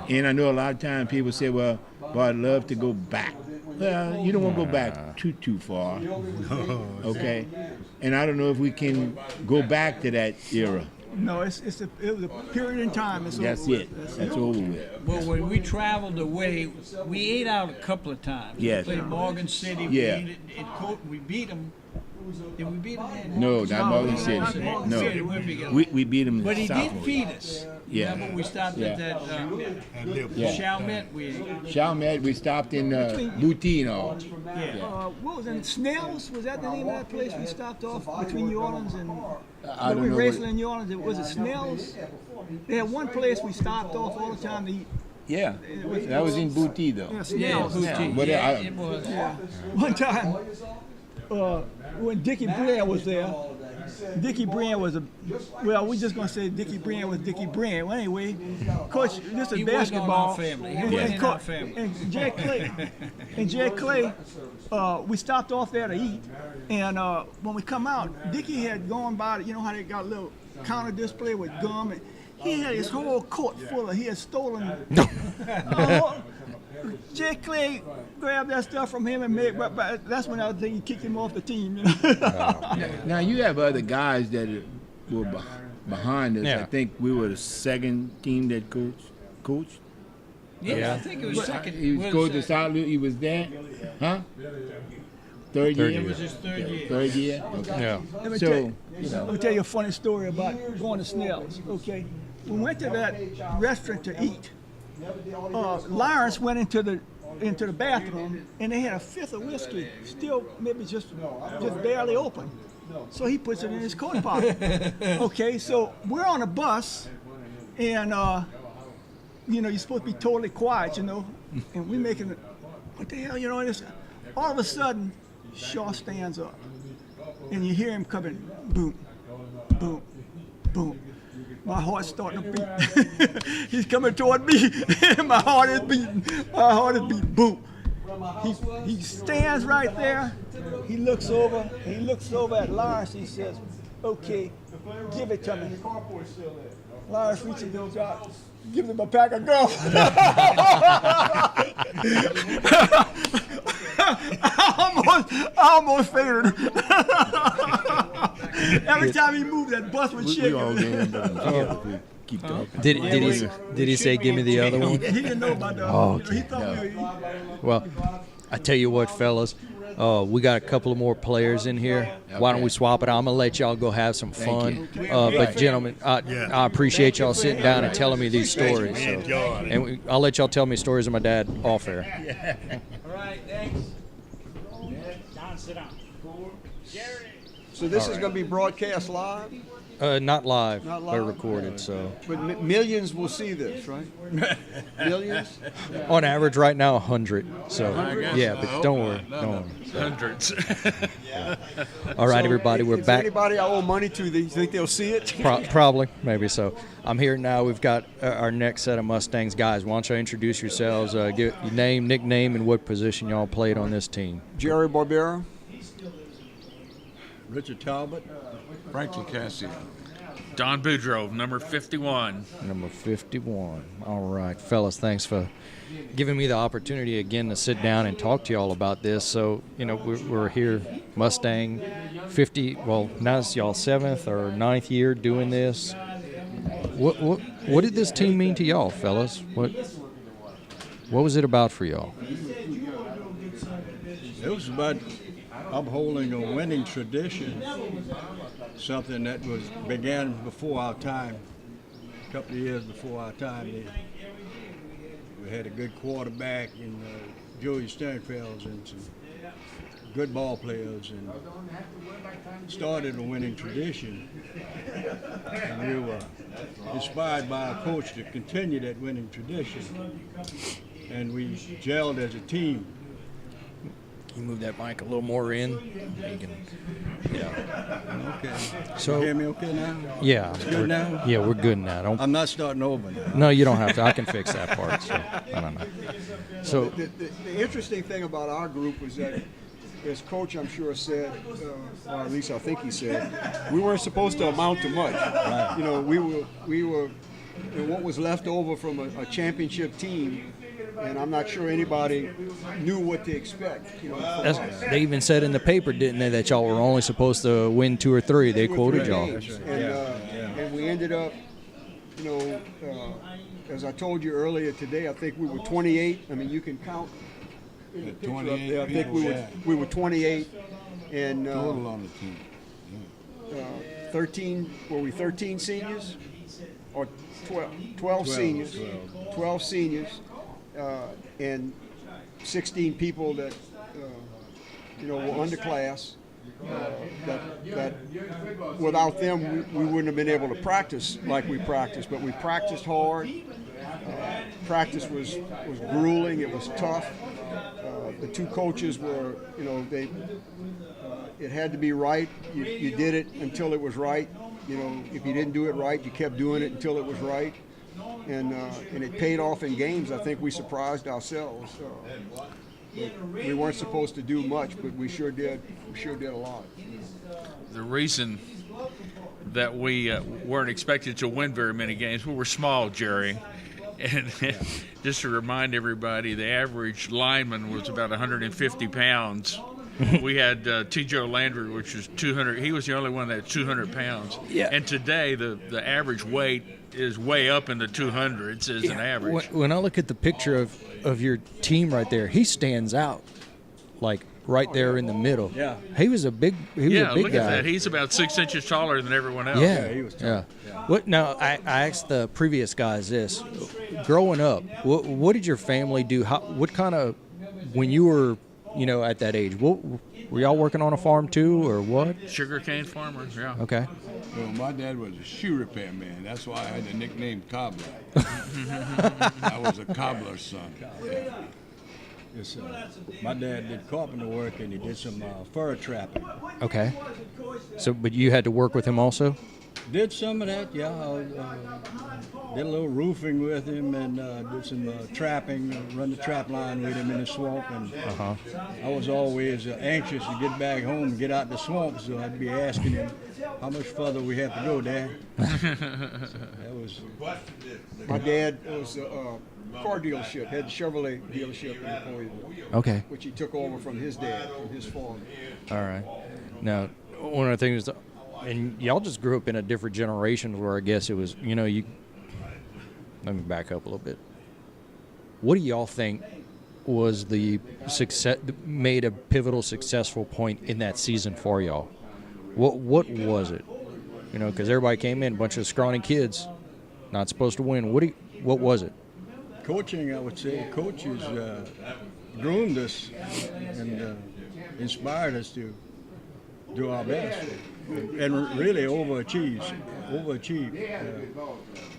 And I know a lot of times people say, well, I'd love to go back. Well, you don't want to go back too far. Okay? And I don't know if we can go back to that era. No, it was a period in time. That's it. That's over with. Well, when we traveled away, we ate out a couple of times. Yes. We played Morgan City. Yeah. We beat them. Did we beat them? No, not Morgan City. No. We beat them in But he did Southwood. feed us. Yeah. Remember we stopped at that Chalmette? Chalmette, we stopped in Butino. What was it? Snell's? Was that the name of that place we stopped off between New Orleans and I don't we know. were racing in New Orleans? Was it Snell's? They had one place we stopped off all the time to eat. Yeah, that was in Boutique though. Yeah, Yeah, Snell's. But it was. One time, when Dickie Brand was there, Dickie Brand was we're just going to say Dickie Brand was Dickie Brand. Well, anyway, Coach, this is He basketball. wasn't on our family. He wasn't in our family. And Jack Clay, we stopped off there to eat. And when we come out, Dickie had gone by, how they got a little counter display with gum. And he had his whole coat full of, he had stolen. Jack Clay grabbed that stuff from him and made, but that's when I think he kicked him off the team. Now you have other guys that were behind us. Yeah. I think we were the second team that coached. Yeah, I think it was second. He was coach of South Louis. He was there, huh? Third year. It was his third year. Third year. Okay. Yeah. Let me tell you a funny story about going to Snell's. Okay, we went to that restaurant to eat. Lawrence went into the bathroom and they had a fifth of whiskey, still maybe just barely open. So he puts it in his coat pocket. Okay, so we're on a bus, and you're supposed to be totally quiet, and we're making what the hell, this. All of a sudden, Shaw stands up, and you hear him coming, boom, boom, boom. My heart's starting to beat. He's coming toward me. My heart is beating. My heart is beating. Boom. He stands right there. He looks over. He looks over at Lawrence. He says, "Okay, give it to me." Lawrence reaches goes out, gives him a pack of gum. I almost fainted. Every time he moved, that bus would shake. Keep talking. Did he say, "Give me the other one"? He didn't know about that. Oh, He thought Well, I tell you what, fellas, We got a couple of more players in here. Why don't we swap it out? I'm going to let y'all go have some fun. But, gentlemen, I appreciate y'all sitting down and telling me these stories. And I'll let y'all tell me stories of my dad off air. All right, thanks. Don, sit down. So this is going to be broadcast live? Not live. Not They're live? recorded, so. But millions will see this, right? Millions? On average right now, 100. So, yeah, but don't worry. Don't worry. So. Hundreds. All right, everybody, we're Is back. anybody I owe money to, do you think they'll see it? Probably, maybe so. I'm here now. We've got our next set of Mustangs. Guys, why don't you introduce yourselves, give your name, nickname, and what position y'all played on this team. Jerry Barbera. Richard Talbot. Franklin Cassio. Don Boudreaux, number 51. Number 51. All right, fellas, thanks for giving me the opportunity again to sit down and talk to y'all about this. So, we're here, Mustang, 50. Well, now it's y'all 7th or 9th year doing this. What did this team mean to y'all, fellas? What was it about for y'all? It was about upholding a winning tradition, something that began before our time, a couple of years before our time. We had a good quarterback in Joey Sternfels and some good ball players, and started a winning tradition. And we were inspired by our coach to continue that winning tradition, and we gelled as a team. Can you move that mic a little more in? Yeah. Okay. So, you hear me okay now? Yeah. It's good now? Yeah, we're good now. I'm not starting over now. No, you don't have to. I can fix that part. So, I don't know. So The interesting thing about our group was that, as Coach I'm sure said, or at least I think he said, we weren't supposed to amount to much. Right. We were what was left over from a championship team. And I'm not sure anybody knew what to expect. They even said in the paper, didn't they, that y'all were only supposed to win 2 or 3. They quoted y'all. And we ended up, as I told you earlier today, I think we were 28. I mean, you can count. 28. I think we were 28, and Total on the team. 13. Were we 13 seniors, or 12 seniors? 12 seniors. And 16 people that were underclass. That without them we wouldn't have been able to practice like we practiced. But we practiced hard. Practice was grueling. It was tough. The 2 coaches were, it had to be right. You did it until it was right. If you didn't do it right, you kept doing it until it was right. And it paid off in games. I think we surprised ourselves. We weren't supposed to do much, but we sure did. We sure did a lot. The reason that we weren't expected to win very many games, we were small, Jerry. And just to remind everybody, the average lineman was about 150 pounds. We had T.J. Landry, which was 200. He was the only one that had 200 pounds. Yeah. And today, the average weight is way up in the 200s as an average. When I look at the picture of your team right there, he stands out, like right there in the middle. Yeah. He was a big look guy. at that. He's about 6 inches taller than everyone else. Yeah, he was yeah. tough. Yeah. What? Now, I asked the previous guys this. Growing up, what did your family do? What kind of, when you were, at that age, were y'all working on a farm too, or what? Sugarcane farmers, yeah. Okay. Well, my dad was a shoe repair man. That's why I had the nickname Cobbler. I was a cobbler's son. Yeah. Yes, my dad did carpenter work, and he did some fur trapping. Okay. So, but you had to work with him also? Did some of that, yeah. Did a little roofing with him, and did some trapping, run the trap line with him in the swamp. And I was always anxious to get back home and get out the swamp, so I'd be asking him, how much further we have to go, Dad? That was. My dad was a car dealership, had the Chevrolet dealership in Napoleonville. Okay. Which he took over from his dad, from his farm. All right. Now, one of the things, and y'all just grew up in a different generation where I guess it was, let me back up a little bit. What do y'all think was the success made a pivotal, successful point in that season for y'all? What was it? You know, because everybody came in, a bunch of scrawny kids, not supposed to win. What was it? Coaching, I would say. Coaches groomed us and inspired us to do our best and really overachieve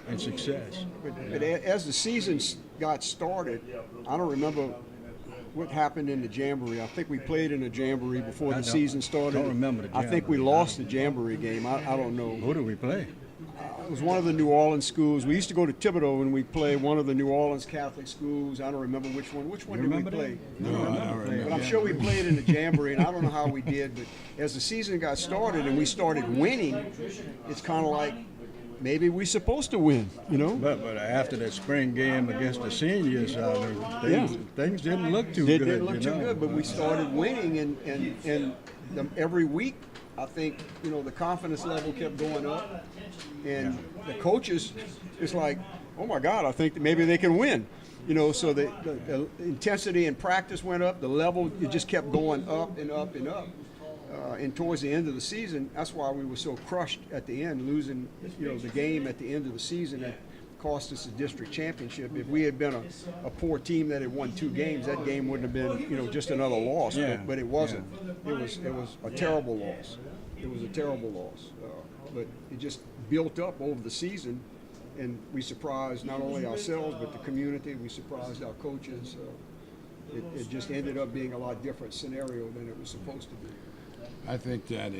in success. But as the season got started, I don't remember what happened in the Jamboree. I think we played in a Jamboree before the season started. I don't remember the Jamboree. I think we lost the Jamboree game. I don't know. Who did we play? It was one of the New Orleans schools. We used to go to Thibodeau and we play one of the New Orleans Catholic schools. I don't remember which one. Which one did we play? No, I don't remember. But I'm sure we played in the Jamboree, and I don't know how we did. But as the season got started and we started winning, it's kind of like maybe we're supposed to win, you know? But after that spring game against the seniors, things didn't look too They good. didn't look too good, but we started winning, and every week, I think, you know, the confidence level kept going up, and the coaches, it's like, oh my God, I think that maybe they can win. You know, so the intensity in practice went up, the level, it just kept going up and up and up. And towards the end of the season, that's why we were so crushed at the end, losing, you know, the game at the end of the season that cost us the district championship. If we had been a poor team that had won 2 games, that game wouldn't have been, you know, just another loss. Yeah. But it wasn't. It was a terrible loss. It was a terrible loss. But it just built up over the season, and we surprised not only ourselves but the community. We surprised our coaches. It just ended up being a lot different scenario than it was supposed to be. I think that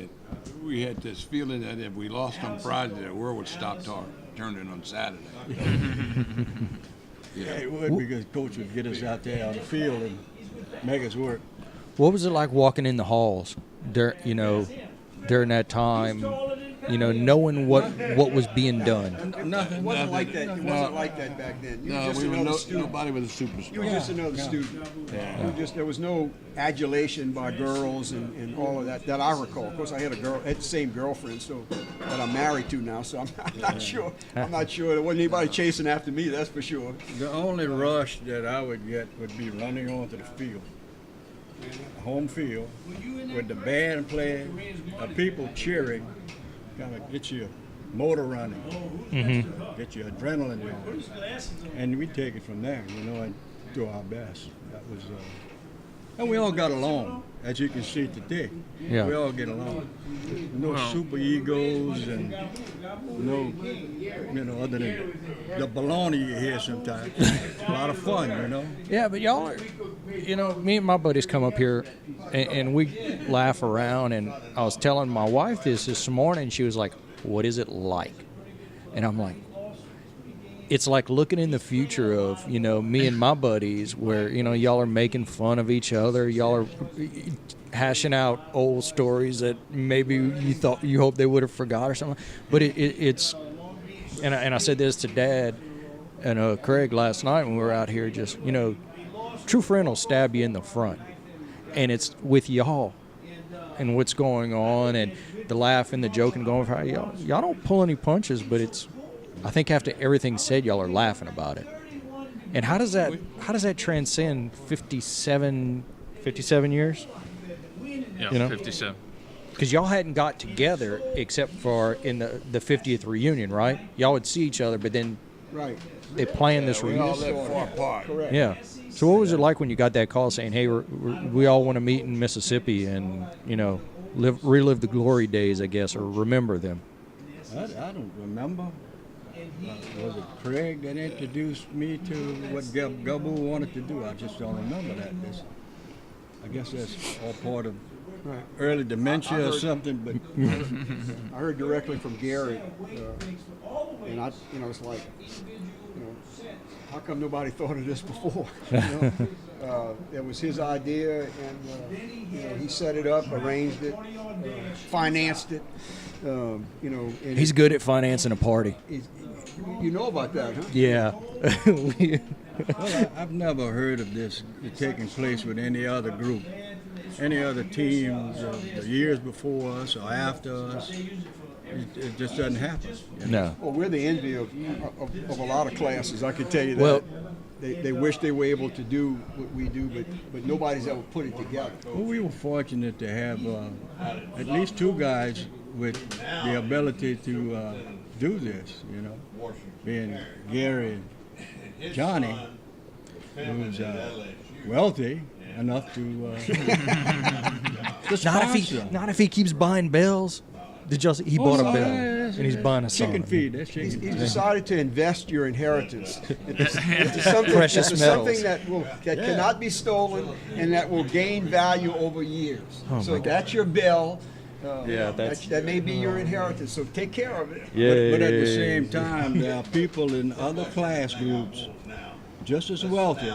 we had this feeling that if we lost on Friday, the world would stop turning on Saturday. Yeah, it would, because coach would get us out there on the field and make us work. What was it like walking in the halls during that time? You know, knowing what was being done. Nothing. It wasn't like that. It wasn't like that back then. You were just another student. Nobody was a superstar. You were just another student. Yeah. There was no adulation by girls and all of that I recall. Of course, I had the same girlfriend, that I'm married to now. So I'm not sure. I'm not sure there wasn't anybody chasing after me. That's for sure. The only rush that I would get would be running onto the field, home field, with the band playing, the people cheering. Kind of get your motor running, get your adrenaline going, and we take it from there, you know, and do our best. That was, and we all got along, as you can see today. Yeah. We all get along. No super egos and no, you know, other than the baloney you hear sometimes. A lot of fun, you know. Yeah, but y'all are, you know, me and my buddies come up here and we laugh around, and I was telling my wife this morning, she was like, what is it like? And I'm like, it's like looking in the future of, you know, me and my buddies where, you know, y'all are making fun of each other. Y'all are hashing out old stories that maybe you hope they would have forgot or something. But it's, and I said this to Dad and Craig last night when we were out here, just, you know, true friend will stab you in the front. And it's with y'all and what's going on and the laugh and the joke and going for y'all don't pull any punches, but it's, I think after everything's said, y'all are laughing about it. And how does that transcend 57 years? Yeah, you know? 57. Because y'all hadn't got together except for in the 50th reunion, right? Y'all would see each other, but then they planned this We all reunion. lived far apart. Correct. Yeah. So what was it like when you got that call saying, hey, we all want to meet in Mississippi and, you know, relive the glory days, I guess, or remember them? I don't remember. Was it Craig that introduced me to what Gabu wanted to do? I just don't remember that. I guess that's all part of early dementia or something. But I heard directly from Gary, and it's like, how come nobody thought of this before? It was his idea, and he set it up, arranged it, financed it. And He's good at financing a party. You know about that, huh? Yeah. well, I've never heard of this taking place with any other group, any other teams the years before us or after us. it just doesn't happen. You know? No. Well, we're the envy of a lot of classes. I can tell you that. Well- they wish they were able to do what we do, but nobody's ever put it together. Well, we were fortunate to have at least two guys with the ability to do this, you know, being Gary and Johnny, who's wealthy enough to sponsor. Not if he keeps buying bells. Did y'all see? He bought a bell, that's- and he's buying a chicken song. feed. That's He's chicken feed. decided to invest your inheritance into something, Precious into metals. something that cannot be stolen and that will gain value over years. Oh, So my that's your bell. Yeah, that's- that may be your inheritance. So take care of it. But at the same time, there are people in other class groups just as wealthy,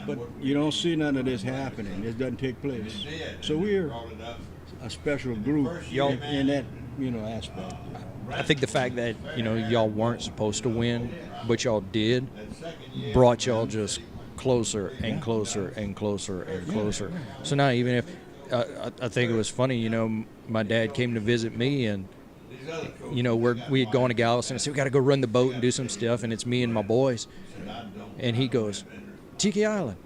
but you don't see none of this happening. It doesn't take place. So we're a special group in that, you know, aspect. I think the fact that y'all weren't supposed to win, but y'all did, brought y'all just closer and closer and closer and closer. So now, even if I think it was funny, my dad came to visit me, and we had gone to Galveston. I said, we got to go run the boat and do some stuff, and it's me and my boys. And he goes, Tiki Island.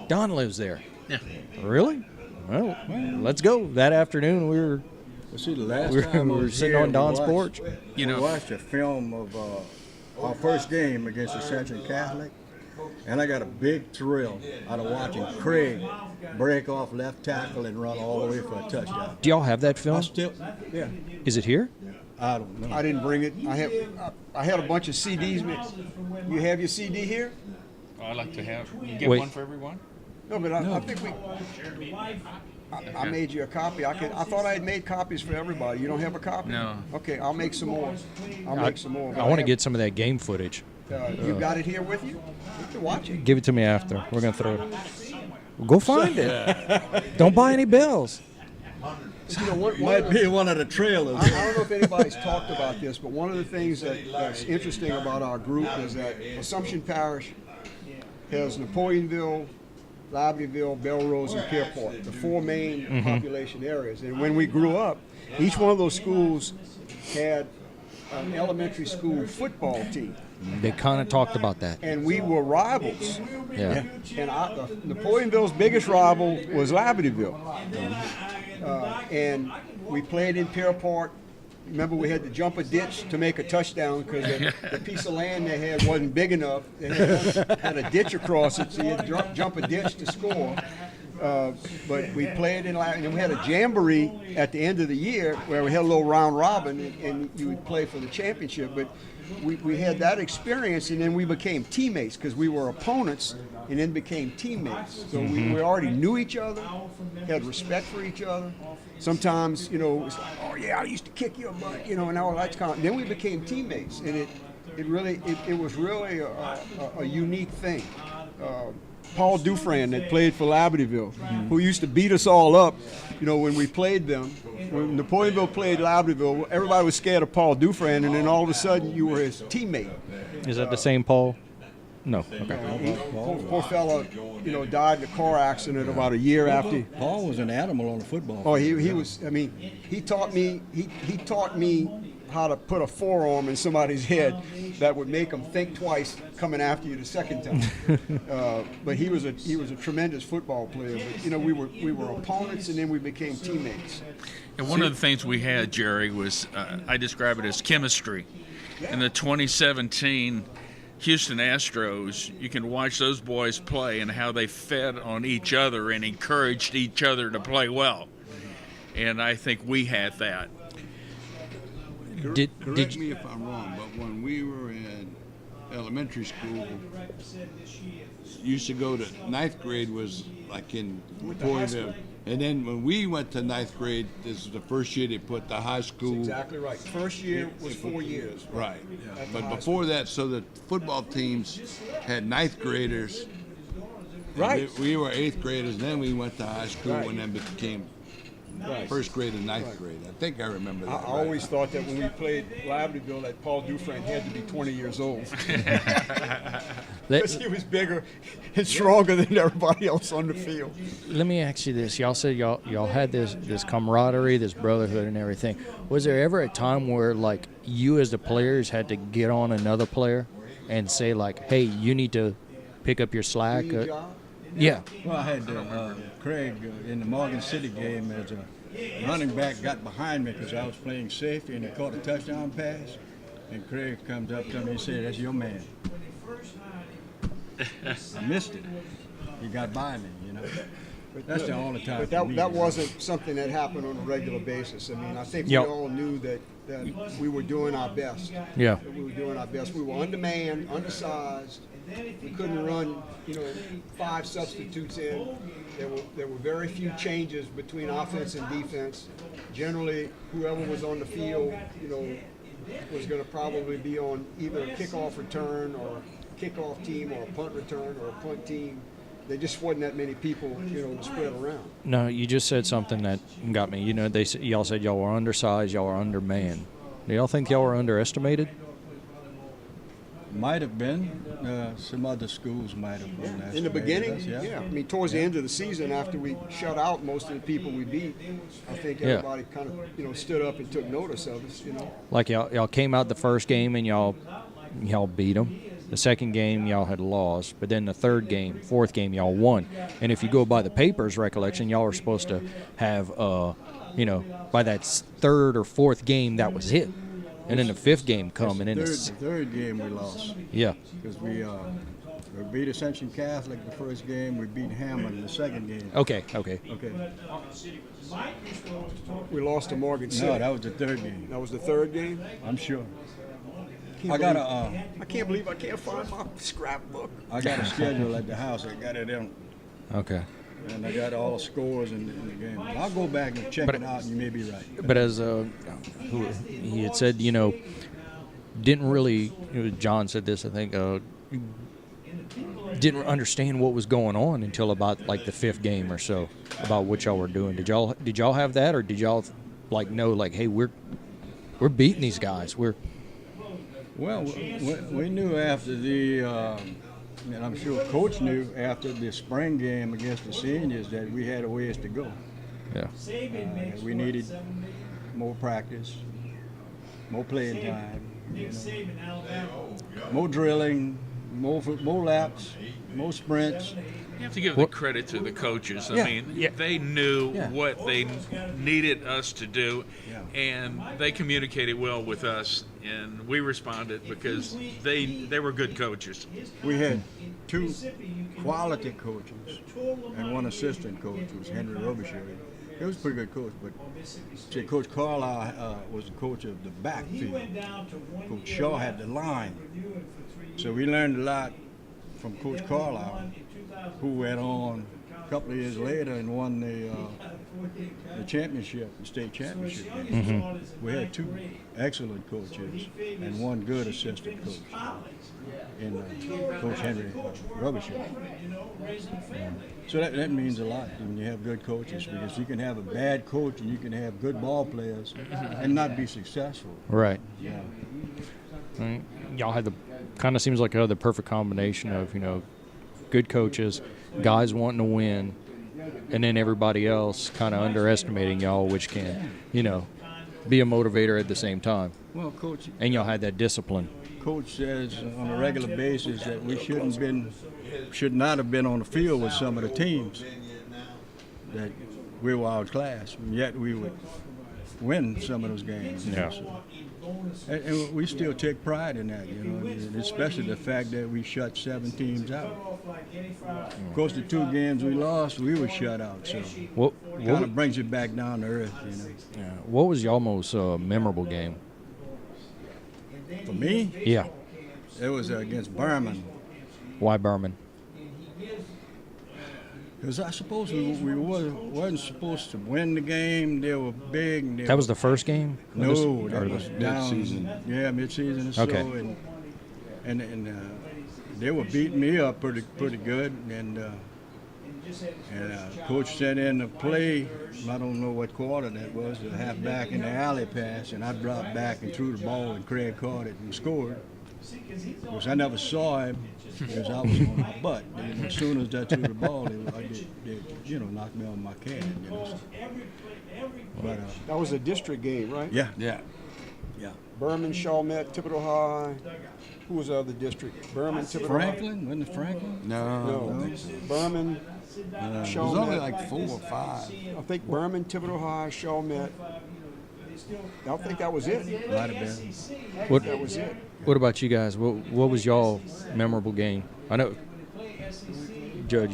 Don lives there. Yeah. Really? Well, let's go. That afternoon, we were Well, see, the last we time I were was sitting here, on Don's we watched- porch. You we know- watched a film of our first game against the Central Catholic, and I got a big thrill out of watching Craig break off left tackle and run all the way for a touchdown. Do y'all have that I film? still, yeah, Is it here? I don't know. I didn't bring it. I had a bunch of CDs. You have your CD here? I'd like to have. You get Wait. one for everyone? No, but I think I made you a copy. I thought I had made copies for everybody. You don't have a copy? No. Okay, I'll make some more. I'll make some more. I want to get some of that game footage. You got it here with you? You can watch it. Give it to me after. We're going to throw it. Well, go find it. Don't buy any bells. One Might be one of the trailers. I don't know if anybody's talked about this, but one of the things that's interesting about our group is that Assumption Parish has Napoleonville, Libertyville, Belrose, and Pierpont, the four main population areas. And when we grew up, each one of those schools had an elementary school football team. They kind of talked about that. And we were rivals. Yeah. And Napoleonville's biggest rival was Libertyville. And we played in Pierpont. Remember, we had to jump a ditch to make a touchdown because the piece of land they had wasn't big enough. They had a ditch across it, so you had to jump a ditch to score. But we played in, and then we had a jamboree at the end of the year where we had a little round robin, and you would play for the championship. But we had that experience, and then we became teammates because we were opponents and then became teammates. So we already knew each other, had respect for each other. Sometimes, it was like, oh yeah, I used to kick your butt, and all that's kind of, then we became teammates, and it was really a unique thing. Paul Dufresne that played for Libertyville, who used to beat us all up, when we played them. When Napoleonville played Libertyville, everybody was scared of Paul Dufresne, and then all of a sudden you were his teammate. Is that the same Paul? No. Okay. Poor fella, died in a car accident about a year after. Paul was an animal on the football. Oh, he was. I mean, he taught me how to put a forearm in somebody's head that would make them think twice coming after you the second time. But he was a tremendous football player. But we were opponents, and then we became teammates. And one of the things we had, Jerry, was I describe it as chemistry. In the 2017 Houston Astros, you can watch those boys play and how they fed on each other and encouraged each other to play well. And I think we had that. Correct me if I'm wrong, but when we were in elementary school, used to go to ninth grade was like in Napoleonville. And then when we went to ninth grade, this is the first year they put the high school. That's exactly right. First year was 4 years. Right. But before that, so the football teams had ninth graders. Right. We were eighth graders, then we went to high school Right. and then became first grade and ninth grade. I think I remember that. I always thought that when we played Laverdale that Paul Dufresne had to be 20 years old. Because he was bigger and stronger than everybody else on the field. Let me ask you this. Y'all said y'all had this camaraderie, this brotherhood and everything. Was there ever a time where, like, you as the players had to get on another player and say, like, hey, you need to pick up your slack? Yeah. Well, I had Craig in the Morgan City game as a running back got behind me because I was playing safety and he caught a touchdown pass. And Craig comes up to me and said, "That's your man." I missed it. He got by me, you know. That's the only time. But that wasn't something that happened on a regular basis. I mean, I think we all knew that we were doing our best. Yeah. That we were doing our best. We were undermanned, undersized. We couldn't run, 5 substitutes in. There were very few changes between offense and defense. Generally, whoever was on the field, was going to probably be on either a kickoff return or a kickoff team or a punt return or a punt team. There just wasn't that many people, to spread around. No, you just said something that got me. Y'all said y'all were undersized, y'all were undermanned. Do y'all think y'all were underestimated? Might have been. Some other schools might have been. In the beginning, yeah. I mean, towards the end of the season, after we shut out most of the people we beat, I think everybody kind of, stood up and took notice of us, Like y'all came out the first game and y'all beat them. The second game, y'all had lost. But then the third game, fourth game, y'all won. And if you go by the paper's recollection, y'all were supposed to have, by that third or fourth game, that was it. And then the fifth game come. And then the third game we lost. Yeah. Because we beat Ascension Catholic the first game. We beat Hammond the second game. Okay. We lost to Morgan City. No, that was the third game. That was the third game? I'm sure. I can't believe I can't find my scrapbook. I got a schedule at the house. I got it in. Okay. And I got all the scores in the game. I'll go back and check it out, and you may be right. But as he had said, didn't really, John said this, I think, didn't understand what was going on until about like the fifth game or so, about what y'all were doing. Did y'all have that, or did y'all know hey, we're beating these guys? Well, we knew after the, and I'm sure Coach knew after the spring game against the seniors that we had a ways to go. Yeah. We needed more practice, more playing time, more drilling, more laps, more sprints. You have to give the credit to the coaches. I mean, they knew what they needed us to do, and they communicated well with us, and we responded because they were good coaches. We had 2 quality coaches and 1 assistant coach, was Henry Robichaud. He was a pretty good coach, but see, Coach Carlisle was the coach of the backfield. Coach Shaw had the line. So we learned a lot from Coach Carlisle, who went on a couple of years later and won the championship, the state championship. Mm-hmm. We had 2 excellent coaches and 1 good assistant coach in Coach Henry Robichaud. So that means a lot when you have good coaches, because you can have a bad coach and you can have good ball players and not be successful. Right. Yeah. Y'all had kind of seems like the perfect combination of, good coaches, guys wanting to win, and then everybody else kind of underestimating y'all, which can, be a motivator at the same time. Well, Coach. And y'all had that discipline. Coach says on a regular basis that we should not have been on the field with some of the teams, that we were outclassed, and yet we would win some of those games. Yeah. And we still take pride in that, and especially the fact that we shut 7 teams out. Of course, the 2 games we lost, we were shut out, so it kind of brings it back down to earth, Yeah. What was y'all most memorable game? For me? Yeah. It was against Berman. Why Berman? Because I suppose we wasn't supposed to win the game. They were big. That was the first game? No, that was down. Mid-season. Yeah, mid-season or so. Okay. And they were beating me up pretty good. And And coach sent in the play, I don't know what quarter that was, the halfback in the alley pass, and I dropped back and threw the ball, and Craig caught it and scored. Because I never saw him because I was on my butt. And as soon as I threw the ball, they knocked me on my can. But, that was a district game, right? Yeah. Berman, Chalmette, Thibodeau High. Who was the other district? Berman, Thibodeau Franklin? Wasn't it Franklin? No. Berman, It was Chalmette. only like 4 or 5. I think Berman, Thibodeau High, Chalmette. I think that was it. Might have been. What, That was it. what about you guys? What was y'all memorable game? I know, Judge,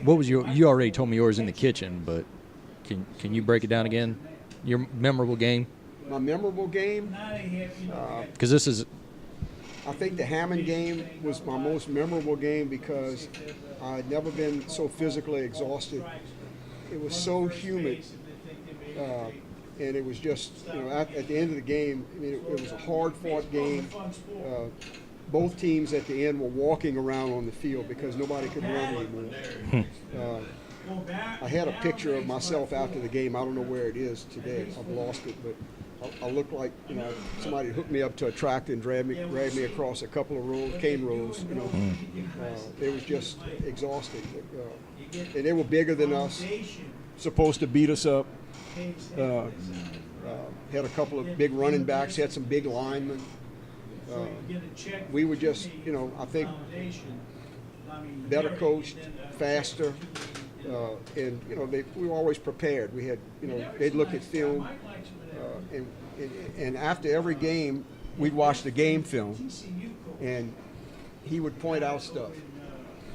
what was you already told me yours in the kitchen, but can you break it down again? Your memorable game? My memorable game? Because this is, I think the Hammond game was my most memorable game because I had never been so physically exhausted. It was so humid, and it was just, at the end of the game, I mean, it was a hard-fought game. Both teams at the end were walking around on the field because nobody could run anymore. I had a picture of myself after the game. I don't know where it is today. I've lost it, but I looked like somebody hooked me up to a tractor and dragged me across a couple of cane rows. It was just exhausting, and they were bigger than us, supposed to beat us up. Had a couple of big running backs, had some big linemen. We were just, I think, better coached, faster. And we were always prepared. We had, they'd look at film, and after every game, we'd watch the game film, and he would point out stuff.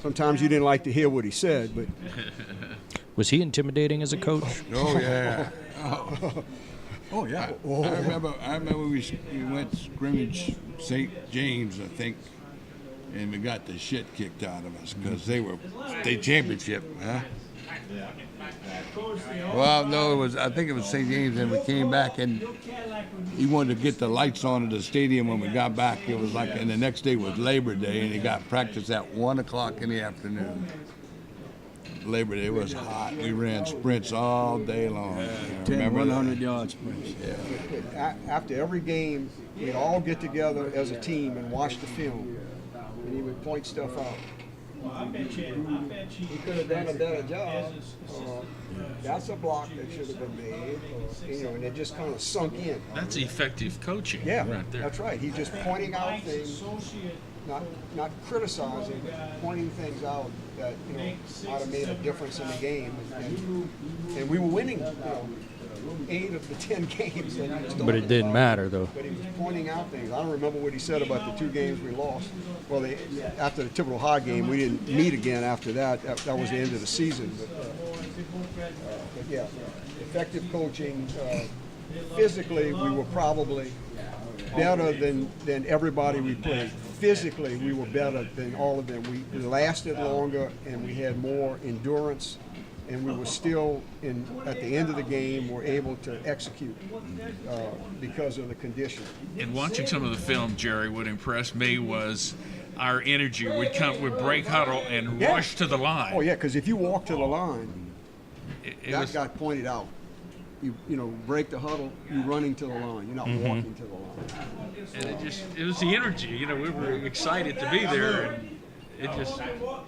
Sometimes you didn't like to hear what he said, but was he intimidating as a coach? Oh, yeah. Oh, yeah. I remember we went scrimmage St. James, I think, and we got the shit kicked out of us because they were state championship, huh? Well, no, I think it was St. James, and we came back, and he wanted to get the lights on at the stadium when we got back. It was like, and the next day was Labor Day, and he got practice at 1 o'clock in the afternoon. Labor Day was hot. We ran sprints all day long. 100-yard sprints. Yeah. After every game, we'd all get together as a team and watch the film, and he would point stuff out. He could have done a better job. That's a block that should have been made, and it just kind of sunk in. That's effective coaching. Yeah, right there. that's right. He's just pointing out things, not criticizing, but pointing things out that might have made a difference in the game. And we were winning 8 of the 10 games. But it didn't matter, though. But he was pointing out things. I don't remember what he said about the 2 games we lost. Well, after the Thibodeau High game, we didn't meet again after that. That was the end of the season. But yeah, effective coaching. Physically, we were probably better than everybody we played. Physically, we were better than all of them. We lasted longer, and we had more endurance. And we were still, at the end of the game, were able to execute because of the conditions. And watching some of the film, Jerry, what impressed me was our energy. We'd break huddle and rush to the line. Oh yeah, because if you walk to the line, that got pointed out. You break the huddle, you're running to the line. You're not walking to the line. And it was the energy. We were excited to be there, and it just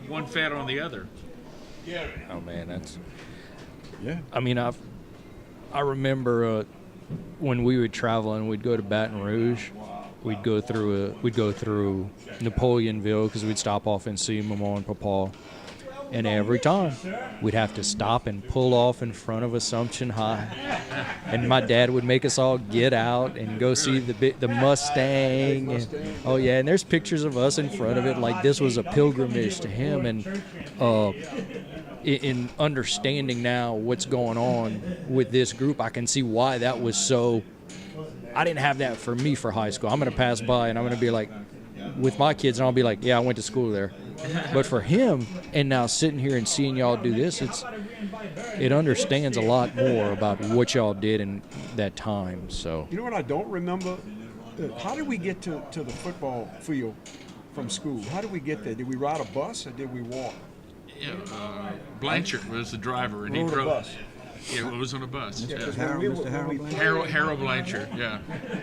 one fed on the other. Oh man, that's. Yeah. I mean, I remember when we would travel and we'd go to Baton Rouge, we'd go through Napoleonville because we'd stop off and see Mama and Papa, and every time we'd have to stop and pull off in front of Assumption High, and my dad would make us all get out and go see the Mustang. And, oh yeah, and there's pictures of us in front of it like this was a pilgrimage to him. And in understanding now what's going on with this group, I can see why that was so. I didn't have that for me for high school. I'm going to pass by and I'm going to be like, with my kids, and I'll be like, yeah, I went to school there. But for him, and now sitting here and seeing y'all do this, it understands a lot more about what y'all did in that time. So you know what I don't remember? How did we get to the football field from school? How did we get there? Did we ride a bus or did we walk? Blanchard was the driver, and he Rode a drove. bus. Yeah, it was on a bus. Yeah. Harold Blanchard. Yeah.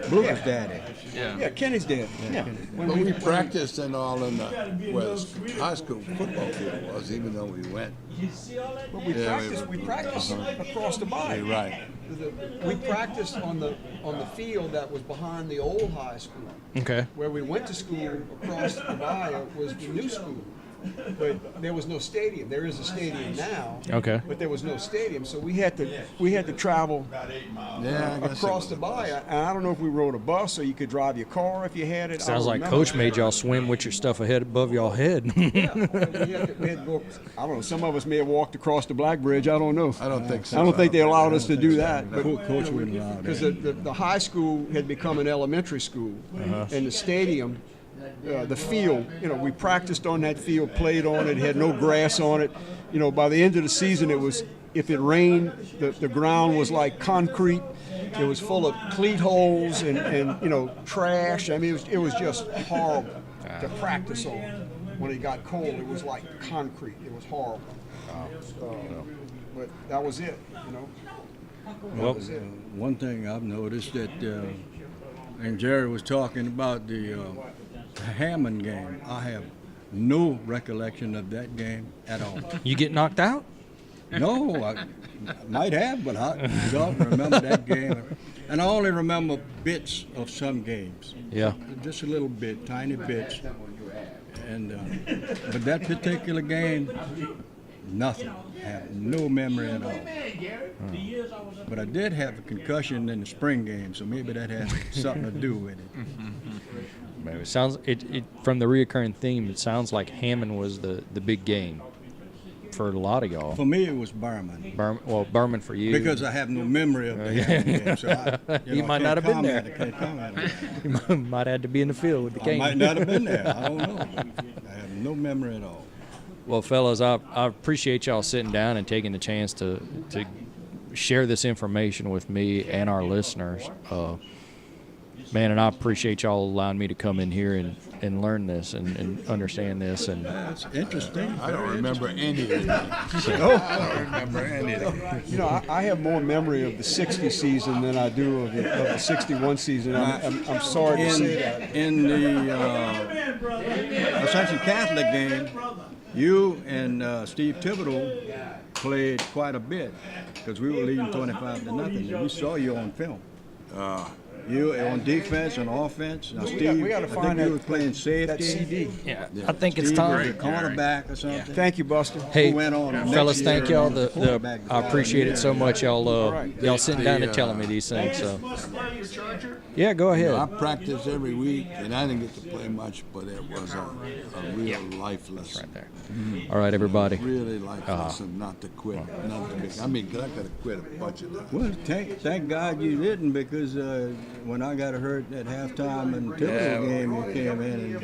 Blue's daddy. Yeah, Kenny's dead. Yeah. But we practiced and all in the where the high school football field was, even though we went. But we practiced across the bayou. You're right. We practiced on the field that was behind the old high school. Okay. Where we went to school across the bayou was the new school. But there was no stadium. There is a stadium now. Okay. But there was no stadium, so we had to travel across the bayou. And I don't know if we rode a bus or you could drive your car if you had it. Sounds like Coach made y'all swim with your stuff ahead above y'all head. We had to go, I don't know. Some of us may have walked across the Black Bridge. I don't know. I don't think so. I don't think they allowed us to do that. But Coach wouldn't allow that. because the high school had become an elementary school, and the stadium, the field, we practiced on that field, played on it, had no grass on it. By the end of the season, it was, if it rained, the ground was like concrete. It was full of cleat holes and trash. I mean, it was just horrible to practice on. When it got cold, it was like concrete. It was horrible. But that was it, Well, One thing I've noticed that, and Jerry was talking about the Hammond game. I have no recollection of that game at all. you get knocked out? No, I might have, but I don't remember that game. And I only remember bits of some games. Yeah. Just a little bit, tiny bits. And but that particular game, nothing. I have no memory at all. But I did have a concussion in the spring game, so maybe that had something to do with it. It sounds it from the reoccurring theme. It sounds like Hammond was the big game for a lot of y'all. For me, it was Berman. Berman for you Because I have no memory of the Hammond game, so You might not have been there. I can't comment on it. You might have had to be in the field with the I cane. might not have been there. I don't know. I have no memory at all. Well, fellas, I appreciate y'all sitting down and taking the chance to share this information with me and our listeners. Man, and I appreciate y'all allowing me to come in here and learn this and understand this. And That's interesting. I don't remember any of that. I don't remember any of that. I have more memory of the '60 season than I do of the '61 season. I'm sorry to say that. In the Ascension Catholic game, you and Steve Thibodeau played quite a bit because we were leading 25-0, and we saw you on film. You on defense and offense. Now, Steve, we gotta I find think you were playing safety. that CD. yeah, I think it's Steve was time. a cornerback or something. Thank you, Buster. Hey, Who went on next fellas, thank year y'all. and was a quarterback the I appreciate it so much. Y'all right. y'all sitting down and telling me these things. So yeah, go ahead. I practiced every week, and I didn't get to play much, but it was a real life lesson. Right there. All right, everybody. Really life lesson not to quit. Not to quit. I mean, 'cause I could have quit a bunch of times. Well, thank God you didn't, because when I got hurt at halftime in the Thibodeau game, you came in and